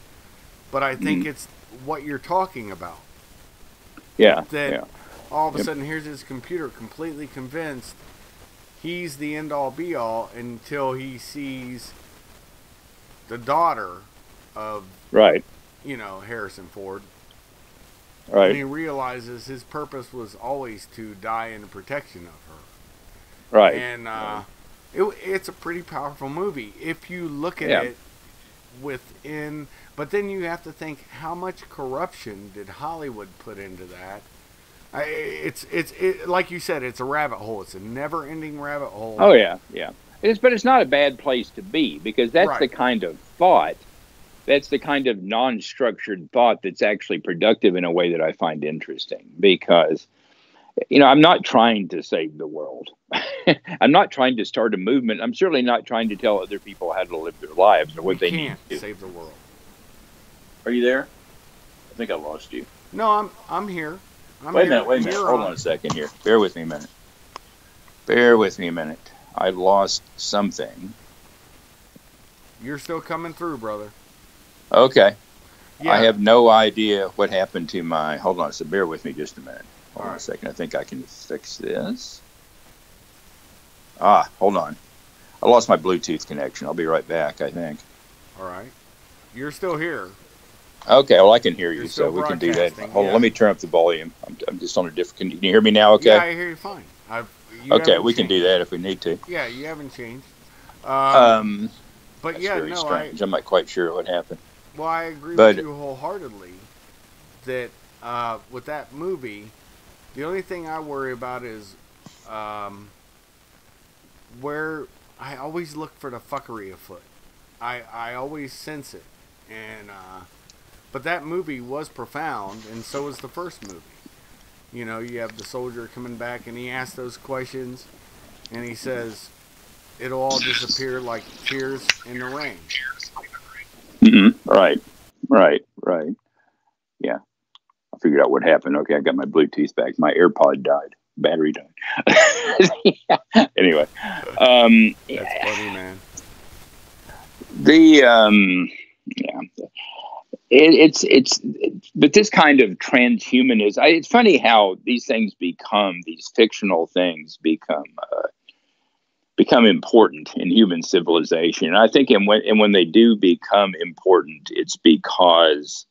S1: but I think it's what you're talking about.
S2: Yeah.
S1: All of a sudden, here's his computer completely convinced he's the end-all, be-all until he sees the daughter of, Harrison Ford.
S2: Right.
S1: And he realizes his purpose was always to die in the protection of her.
S2: Right.
S1: And it's a pretty powerful movie if you look at it within. But then you have to think, how much corruption did Hollywood put into that? It's like you said, it's a rabbit hole. It's a never-ending rabbit hole.
S2: Oh yeah. But it's not a bad place to be, because that's the kind of thought, that's the kind of non-structured thought that's actually productive in a way that I find interesting. Because, I'm not trying to save the world. I'm not trying to start a movement. I'm certainly not trying to tell other people how to live their lives or what they need to do.
S1: Save the world.
S2: Are you there? I think I lost you.
S1: No, I'm here.
S2: Wait a minute. Hold on a second here. Bear with me a minute. I lost something.
S1: You're still coming through, brother.
S2: Okay.
S1: Yeah.
S2: I have no idea what happened to my... Hold on. So bear with me just a minute. Hold on a second. I think I can fix this. Hold on. I lost my Bluetooth connection. I'll be right back, I think.
S1: All right. You're still here.
S2: Okay, well, I can hear you, so we can do that. Hold on, let me turn up the volume. I'm just on a different... Can you hear me now, okay?
S1: Yeah, I hear you fine.
S2: Okay, we can do that if we need to.
S1: Yeah, you haven't changed.
S2: But
S1: yeah,
S2: very strange. I'm not quite sure what happened.
S1: Well, I agree with you wholeheartedly that with that movie, the only thing I worry about is where I always look for the fuckery afoot. I always sense it. And but that movie was profound, and so was the first movie. You have the soldier coming back, and he asks those questions, and he says, it'll all disappear like tears in the rain.
S2: Mm-hmm. Right. Yeah. I figured out what happened. Okay, I got my Bluetooth back. My AirPod died. Battery died. Anyway.
S1: That's funny, man.
S2: But this kind of transhumanism, it's funny how these fictional things become important in human civilization. And I think when they do become important, it's because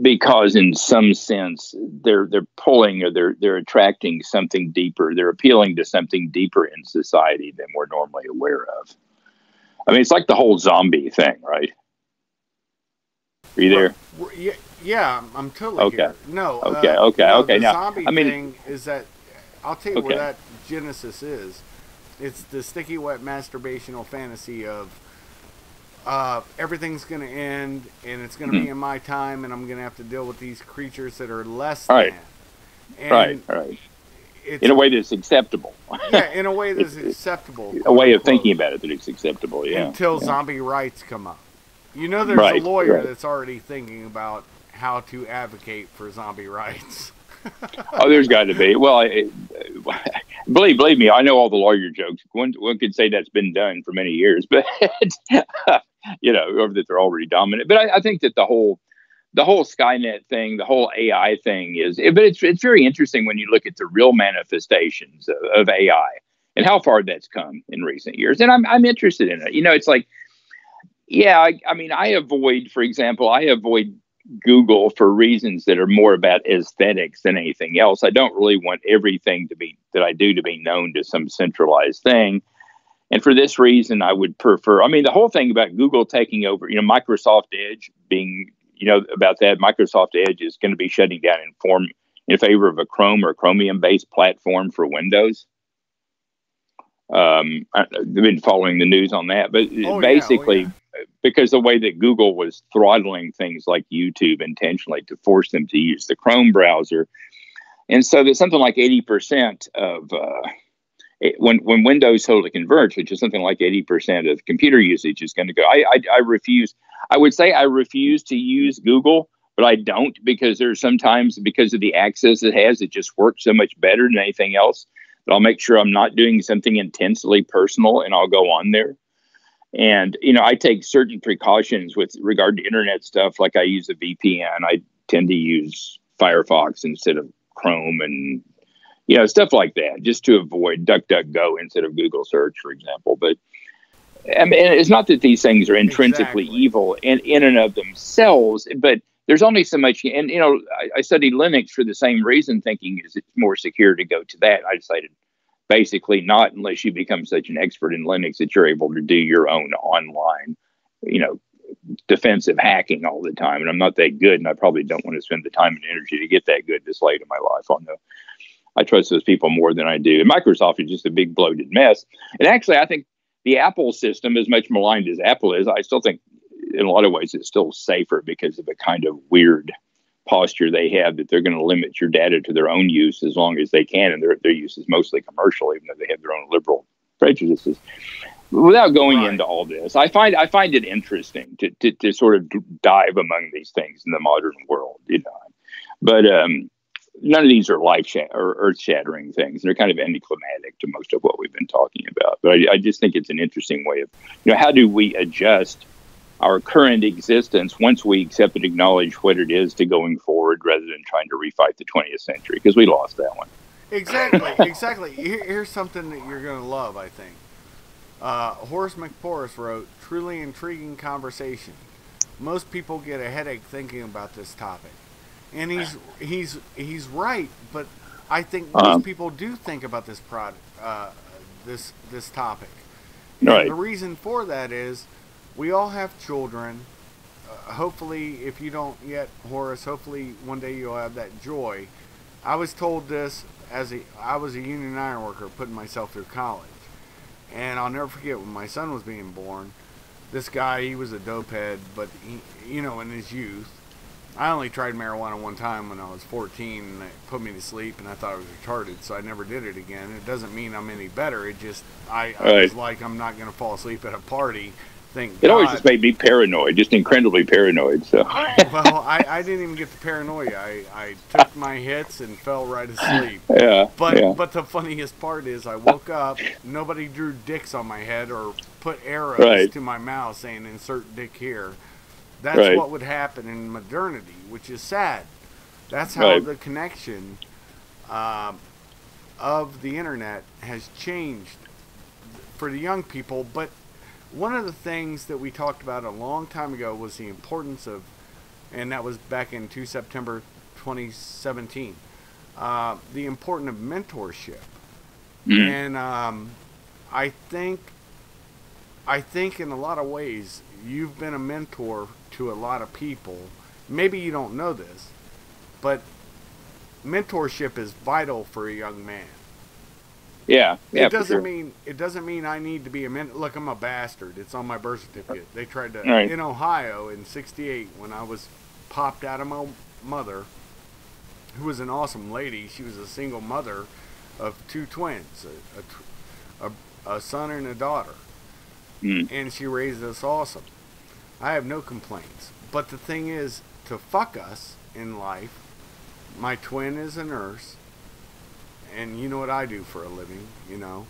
S2: because in some sense they're pulling, or they're attracting something deeper. They're appealing to something deeper in society than we're normally aware of. I mean, it's like the whole zombie thing, right? Are you there?
S1: Yeah, I'm totally here. No,
S2: Okay.
S1: the
S2: Now,
S1: zombie
S2: I mean,
S1: thing is that, I'll tell you where that genesis is. It's the sticky, wet, masturbational fantasy of everything's going to end, and it's going to be in my time, and I'm going to have to deal with these creatures that are less than. And
S2: right. In a way that's acceptable.
S1: Yeah, in a way that's acceptable.
S2: A way of thinking about it that it's acceptable, yeah.
S1: Until zombie rights come up. You know, there's a lawyer that's already thinking about how to advocate for zombie rights.
S2: Oh, there's got to be. Well, believe me, I know all the lawyer jokes. One could say that's been done for many years, but you know, or that they're already dominant. But I think that the whole Skynet thing, the whole AI thing but it's very interesting when you look at the real manifestations of AI and how far that's come in recent years. And I'm interested in it. You know, it's like, yeah, I mean, for example, I avoid Google for reasons that are more about aesthetics than anything else. I don't really want everything that I do to be known to some centralized thing. And for this reason, I would prefer, I mean, the whole thing about Google taking over, you know, Microsoft Edge being, you know, about that, Microsoft Edge is going to be shutting down in favor of a Chrome or Chromium-based platform for Windows. I've been following the news on that, but basically, because the way that Google was throttling things like YouTube intentionally to force them to use the Chrome browser. And so there's something like 80% of, when Windows totally converge, which is something like 80% of computer usage is going to go. I refuse. I would say I refuse to use Google, but I don't, because there's sometimes, because of the access it has, it just works so much better than anything else. But I'll make sure I'm not doing something intensely personal, and I'll go on there. And, you know, I take certain precautions with regard to internet stuff. Like I use a VPN. I tend to use Firefox instead of Chrome, and, you know, stuff like that, just to avoid DuckDuckGo instead of Google search, for example. But I mean, it's not that these things are intrinsically evil in and of themselves, but there's only so much. And, you know, I studied Linux for the same reason, thinking it's more secure to go to that. I decided basically not, unless you become such an expert in Linux that you're able to do your own online, you know, defensive hacking all the time. And I'm not that good, and I probably don't want to spend the time and energy to get that good this late in my life. I trust those people more than I do. And Microsoft is just a big bloated mess. And actually, I think the Apple system, as much maligned as Apple is, I still think in a lot of ways it's still safer because of a kind of weird posture they have, that they're going to limit your data to their own use as long as they can. And their use is mostly commercial, even though they have their own liberal prejudices. Without going into all this, I find it interesting to sort of dive among these things in the modern world, you know. But none of these are earth-shattering things. They're kind of anticlimactic to most of what we've been talking about. But I just think it's an interesting way of, you know, how do we adjust our current existence once we accept and acknowledge what it is to going forward, rather than trying to refight the 20th century, because we lost that one.
S1: Exactly. Here's something that you're going to love, I think. Horace McPorus wrote, "Truly intriguing conversation. Most people get a headache thinking about this topic." And he's right, but I think most people do think about this this topic. And the reason for that is we all have children. Hopefully, if you don't yet, Horace, hopefully one day you'll have that joy. I was told this I was a union iron worker putting myself through college. And I'll never forget when my son was being born, this guy, he was a dope head, but he, you know, in his youth, I only tried marijuana one time when I was 14, and it put me to sleep, and I thought I was retarded, so I never did it again. It doesn't mean I'm any better. It just, I was like, I'm not going to fall asleep at a party. Thank God.
S2: Always just made me paranoid, just incredibly paranoid. So.
S1: Well, I didn't even get the paranoia. I took my hits and fell right asleep. But the funniest part is I woke up, nobody drew dicks on my head or put arrows to my mouth saying insert dick here. That's what would happen in modernity, which is sad. That's how the connection of the internet has changed for the young people. But one of the things that we talked about a long time ago was the importance of and that was back in September 2017. The importance of mentorship, and I think in a lot of ways you've been a mentor to a lot of people. Maybe you don't know this, but mentorship is vital for a young man.
S2: Yeah.
S1: It doesn't mean I need to be a mentor. Look, I'm a bastard. It's on my birth certificate. They tried to in Ohio in '68 when I was popped out of my mother, who was an awesome lady. She was a single mother of two twins, a son and a daughter, and she raised us awesome. I have no complaints. But the thing is, to fuck us in life, my twin is a nurse. And you know what I do for a living, you know.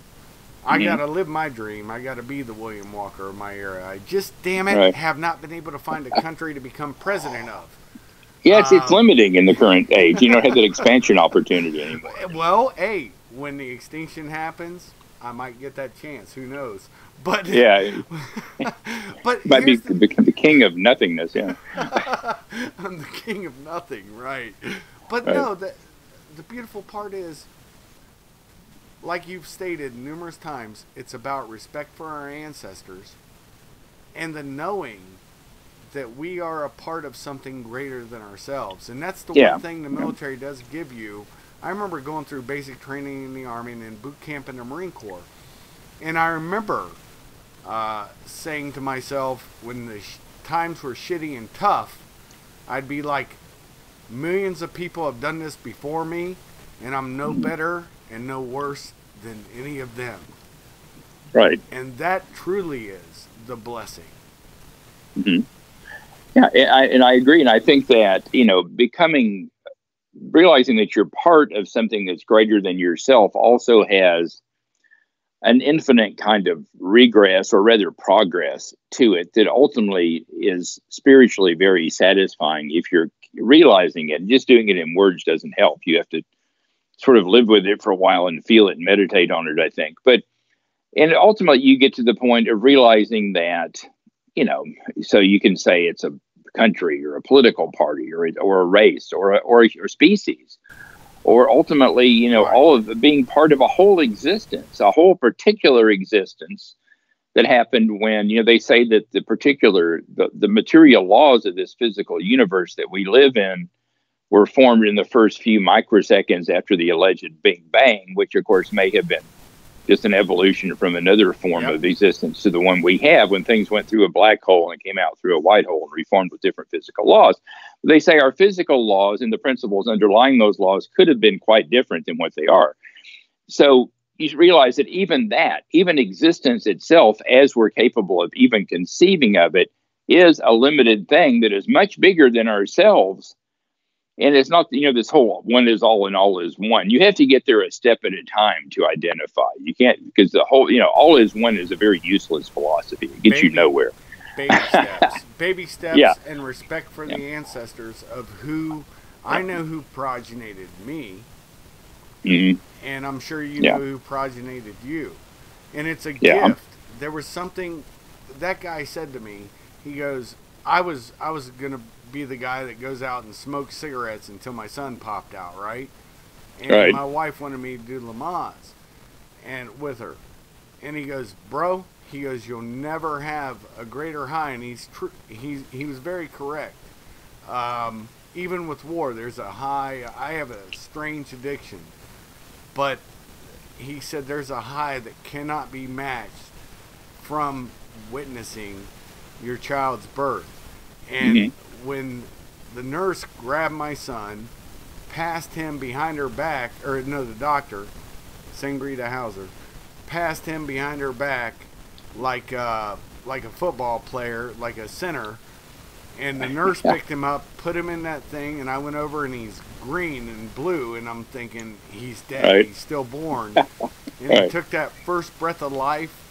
S1: I got to live my dream. I got to be the William Walker of my era. I just, damn it, have not been able to find a country to become president of.
S2: Yeah, it's limiting in the current age. You don't have that expansion opportunity anymore.
S1: Well, hey, when the extinction happens, I might get that chance. Who knows? But
S2: yeah,
S1: but
S2: might become the king of nothingness. Yeah,
S1: I'm the king of nothing, right? But no, the beautiful part is, like you've stated numerous times, it's about respect for our ancestors and the knowing that we are a part of something greater than ourselves. And that's the one thing the military does give you. I remember going through basic training in the Army and then boot camp in the Marine Corps. And I remember saying to myself, when the times were shitty and tough, I'd be like, millions of people have done this before me, and I'm no better and no worse than any of them.
S2: Right.
S1: And that truly is the blessing.
S2: Yeah, and I agree. And I think that, realizing that you're part of something that's greater than yourself also has an infinite kind of regress, or rather progress, to it that ultimately is spiritually very satisfying if you're realizing it. Just doing it in words doesn't help. You have to sort of live with it for a while and feel it and meditate on it, I think. And ultimately you get to the point of realizing that, so you can say it's a country or a political party or a race or a species, or ultimately, all of being part of a whole existence, a whole particular existence that happened when, they say that the material laws of this physical universe that we live in were formed in the first few microseconds after the alleged Big Bang, which of course may have been just an evolution from another form of existence to the one we have, when things went through a black hole and came out through a white hole and reformed with different physical laws. They say our physical laws and the principles underlying those laws could have been quite different than what they are. So you realize that even existence itself, as we're capable of even conceiving of it, is a limited thing that is much bigger than ourselves. And it's not, this whole one is all and all is one. You have to get there a step at a time to identify. You can't, because the whole, all is one is a very useless philosophy. It gets you nowhere.
S1: Baby steps, and respect for the ancestors of who, I know who progenited me. And I'm sure you know who progenited you. And it's a gift. There was something that guy said to me. He goes, I was going to be the guy that goes out and smokes cigarettes until my son popped out, right? And my wife wanted me to do Lamaze and with her. And he goes, bro, you'll never have a greater high. And he was very correct. Even with war, there's a high. I have a strange addiction. But he said there's a high that cannot be matched from witnessing your child's birth. And when the nurse grabbed my son, passed him behind her back, the doctor, Sangrita Hauser, passed him behind her back like a football player, like a center, and the nurse picked him up, put him in that thing, and I went over and he's green and blue, and I'm thinking, he's dead, he's still born. And he took that first breath of life,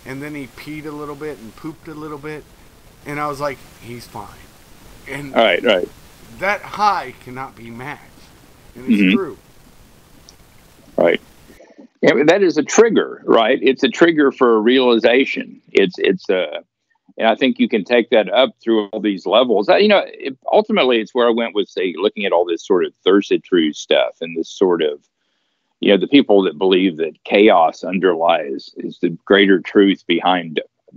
S1: and then he peed a little bit and pooped a little bit, and I was like, he's fine. And that high cannot be matched. And it's true.
S2: Right. Yeah, that is a trigger, right? It's a trigger for a realization. It's And I think you can take that up through all these levels. Ultimately, it's where I went with, say, looking at all this sort of thirst of truth stuff and this sort of, the people that believe that chaos underlies is the greater truth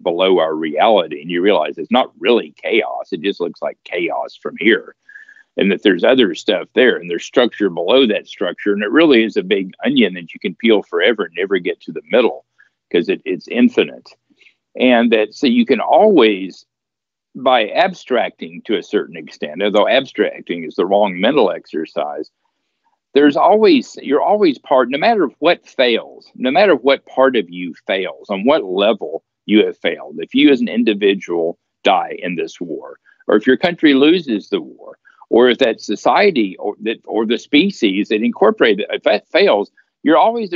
S2: below our reality. And you realize it's not really chaos. It just looks like chaos from here. And that there's other stuff there, and there's structure below that structure. And it really is a big onion that you can peel forever and never get to the middle, because it's infinite. And that, so you can always, by abstracting to a certain extent, although abstracting is the wrong mental exercise, you're always part, no matter what fails, no matter what part of you fails, on what level you have failed. If you as an individual die in this war, or if your country loses the war, or if that society or the species that incorporated it, if that fails, you're always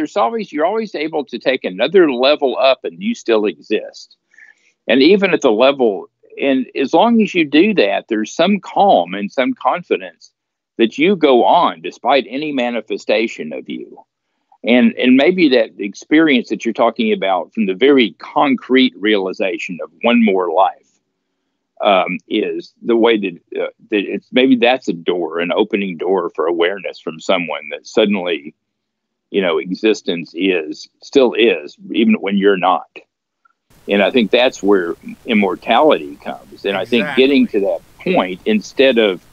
S2: able to take another level up, and you still exist. And even at the level, and as long as you do that, there's some calm and some confidence that you go on despite any manifestation of you. And maybe that experience that you're talking about, from the very concrete realization of one more life, is the way that it's, maybe that's an opening door for awareness from someone that suddenly, existence still is, even when you're not. And I think that's where immortality comes. And exactly. I think getting to that point, instead of,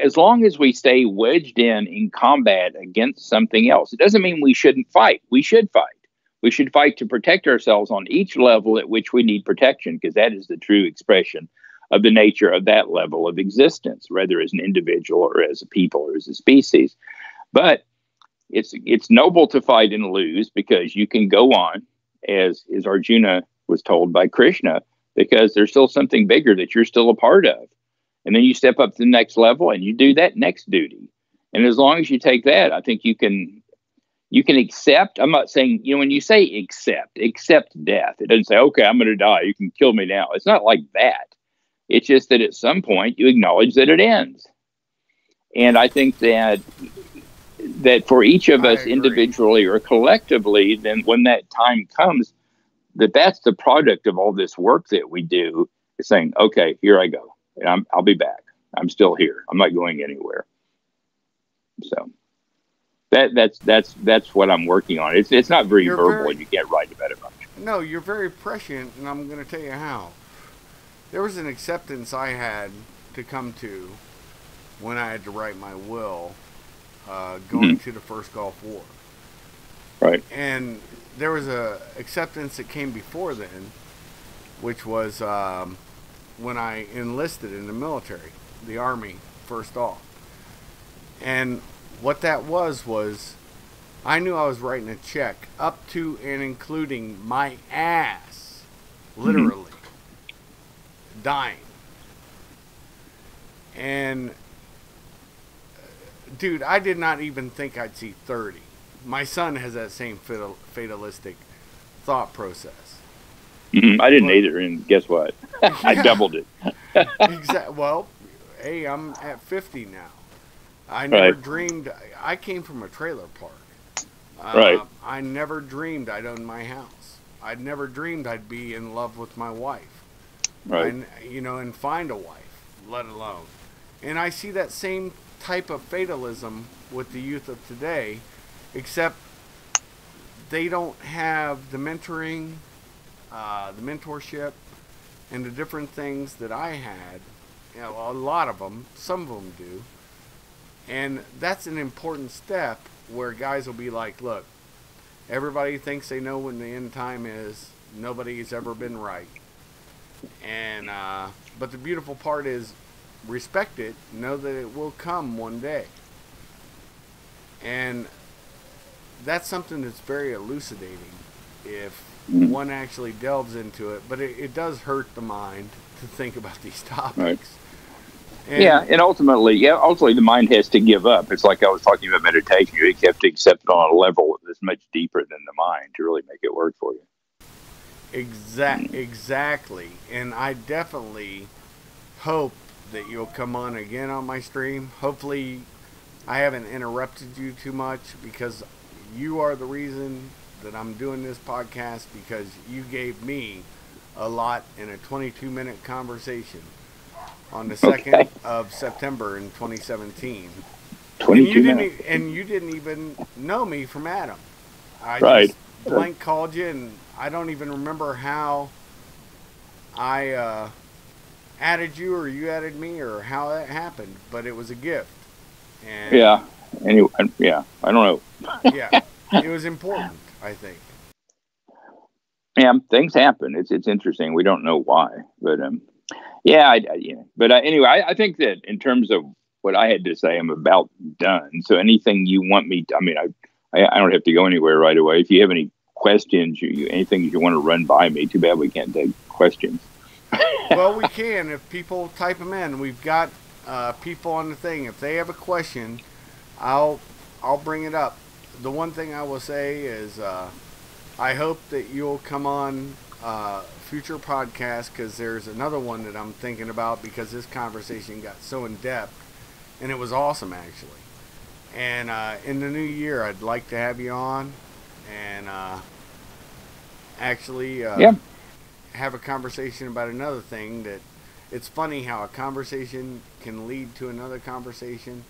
S2: as long as we stay wedged in combat against something else, it doesn't mean we shouldn't fight. We should fight. We should fight to protect ourselves on each level at which we need protection, because that is the true expression of the nature of that level of existence, whether as an individual or as a people or as a species. But it's noble to fight and lose, because you can go on, as Arjuna was told by Krishna, because there's still something bigger that you're still a part of. And then you step up to the next level and you do that next duty. And as long as you take that, I think you can accept. I'm not saying, when you say accept death, it doesn't say, okay, I'm going to die, you can kill me now. It's not like that. It's just that at some point you acknowledge that it ends. And I think that for each of us individually or collectively, then when that time comes, that's the product of all this work that we do, is saying, okay, here I go. And I'll be back. I'm still here. I'm not going anywhere. So that's what I'm working on. It's not very verbal, and you can't write about it much.
S1: No, you're very prescient, and I'm going to tell you how. There was an acceptance I had to come to when I had to write my will, going to the first Gulf War.
S2: Right.
S1: And there was a acceptance that came before then, which was when I enlisted in the military, the Army, first off. And what that was I knew I was writing a check up to and including my ass, literally, dying. And, dude, I did not even think I'd see 30. My son has that same fatalistic thought process.
S2: I didn't either, and guess what? I doubled it.
S1: Exactly. Well, hey, I'm at 50 now. I never dreamed. I came from a trailer park. I never dreamed I'd own my house. I'd never dreamed I'd be in love with my wife. And find a wife, let alone. And I see that same type of fatalism with the youth of today, except they don't have the mentoring, the mentorship, and the different things that I had. A lot of them, some of them do. And that's an important step where guys will be like, look, everybody thinks they know when the end time is. Nobody's ever been right. And but the beautiful part is, respect it, know that it will come one day. And that's something that's very elucidating if one actually delves into it. But it does hurt the mind to think about these topics. And
S2: ultimately the mind has to give up. It's like I was talking about meditation. You have to accept it on a level that's much deeper than the mind to really make it work for you.
S1: Exactly. And I definitely hope that you'll come on again on my stream. Hopefully I haven't interrupted you too much, because you are the reason that I'm doing this podcast, because you gave me a lot in a 22-minute conversation on the 2nd of September in 2017.
S2: 22 minutes.
S1: And you didn't even know me from Adam. I
S2: Right.
S1: just blank called you, and I don't even remember how I added you or you added me or how that happened, but it was a gift. And
S2: Yeah. Anyway, yeah. I don't know.
S1: yeah, it was important, I think.
S2: Yeah, things happen. It's interesting. We don't know why, but yeah. But anyway, I think that in terms of what I had to say, I'm about done. So anything you want me to, I mean, I don't have to go anywhere right away. If you have any questions, anything you want to run by me, too bad we can't take questions.
S1: Well, we can if people type them in. We've got people on the thing. If they have a question, I'll bring it up. The one thing I will say is I hope that you'll come on future podcasts, because there's another one that I'm thinking about, because this conversation got so in depth, and it was awesome actually. And in the new year, I'd like to have you on and actually have a conversation about another thing. That it's funny how a conversation can lead to another conversation.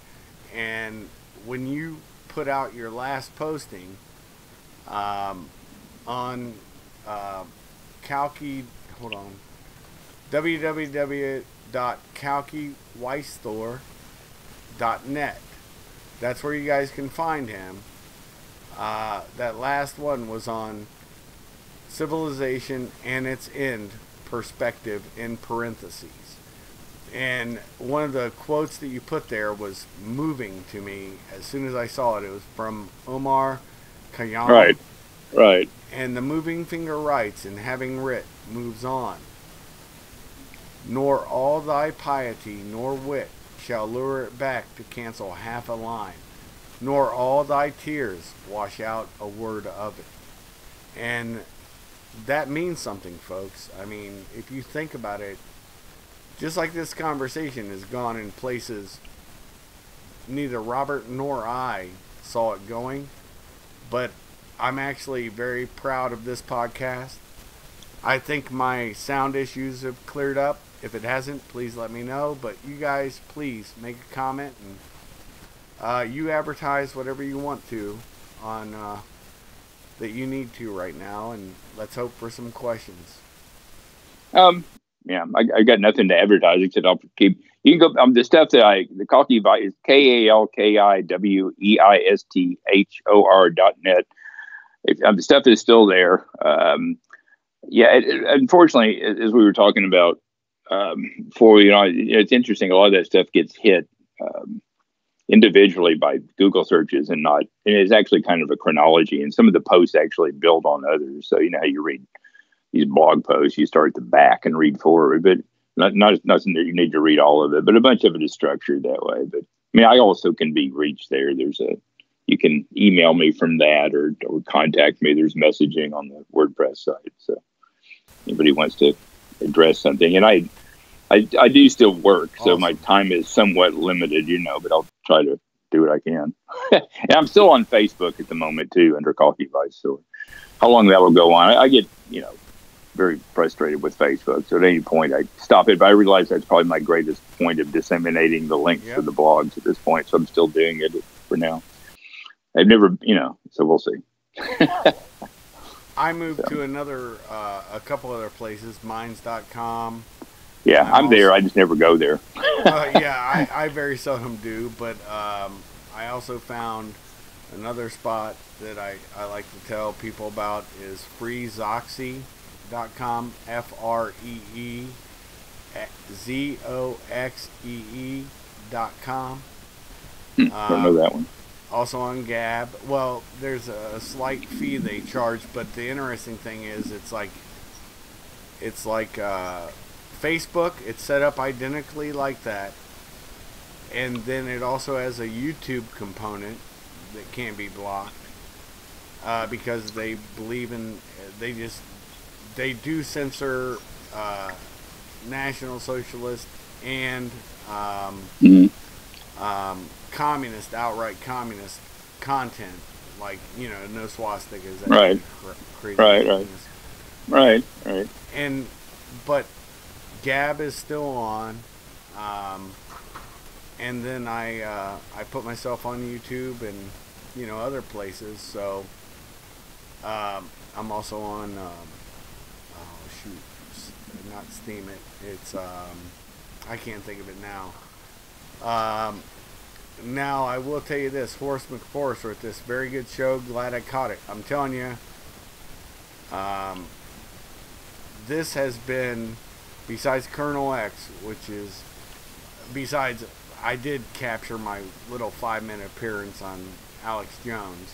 S1: And when you put out your last posting on Kalki, hold on, www.kalkiweisthor.net. That's where you guys can find him. That last one was on civilization and its end, perspective in parentheses. And one of the quotes that you put there was moving to me as soon as I saw it. It was from Omar Khayyam.
S2: Right.
S1: And the moving finger writes, and having writ, moves on. Nor all thy piety nor wit shall lure it back to cancel half a line, nor all thy tears wash out a word of it. And that means something, folks. I mean, if you think about it, just like this conversation has gone in places neither Robert nor I saw it going, but I'm actually very proud of this podcast. I think my sound issues have cleared up. If it hasn't, please let me know. But you guys, please make a comment, and you advertise whatever you want to on that you need to right now, and let's hope for some questions.
S2: Yeah, I got nothing to advertise except I'll keep. You can go the stuff that the Kalki is KalkiWeisthor.net. The stuff is still there. Unfortunately, as we were talking about before, it's interesting. A lot of that stuff gets hit individually by Google searches, and it's actually kind of a chronology. And some of the posts actually build on others. So how you read these blog posts, you start at the back and read forward, but not nothing that you need to read all of it. But a bunch of it is structured that way. But I mean, I also can be reached there. You can email me from that or contact me. There's messaging on the WordPress site. So anybody wants to address something, and I do still work, so my time is somewhat limited, but I'll try to do what I can. And I'm still on Facebook at the moment too, under Kalki Weisthor. How long that will go on, I get very frustrated with Facebook. So at any point I stop it, but I realize that's probably my greatest point of disseminating the links to the blogs at this point. So I'm still doing it for now. I've never, so we'll see.
S1: I moved to a couple other places, minds.com.
S2: Yeah, I'm there. I just never go there.
S1: I very seldom do, but I also found another spot that I like to tell people about is freezoxy.com, FREEZOXEE.com.
S2: Don't know that one.
S1: Also on Gab. Well, there's a slight fee they charge, but the interesting thing is it's like Facebook. It's set up identically like that, and then it also has a YouTube component that can't be blocked because they believe in they do censor National Socialist and communist, outright communist content, like no swastikas.
S2: Right.
S1: Crazy.
S2: Right. Right, right.
S1: And but Gab is still on. And then I put myself on YouTube and other places. So I'm also on oh shoot, not Steam it. It's I can't think of it now. Now I will tell you this: Horace McForrest wrote this very good show. Glad I caught it. I'm telling you, this has been, besides Colonel X, which is besides I did capture my little 5-minute appearance on Alex Jones.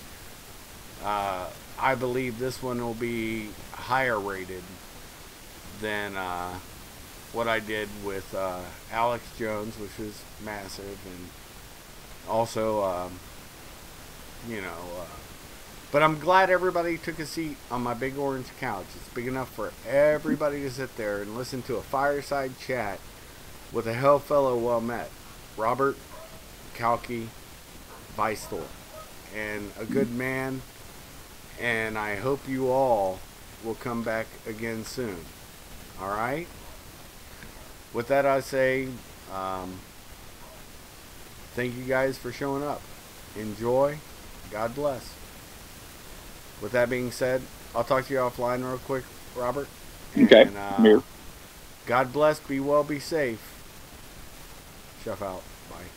S1: I believe this one will be higher rated than what I did with Alex Jones, which was massive, and also, but I'm glad everybody took a seat on my big orange couch. It's big enough for everybody to sit there and listen to a fireside chat with a hell fellow well met, Robert Kalki Weisthor, and a good man. And I hope you all will come back again soon. All right? With that, I say thank you guys for showing up. Enjoy. God bless. With that being said, I'll talk to you offline real quick, Robert.
S2: Okay.
S1: And, God bless. Be well. Be safe. Chef out. Bye.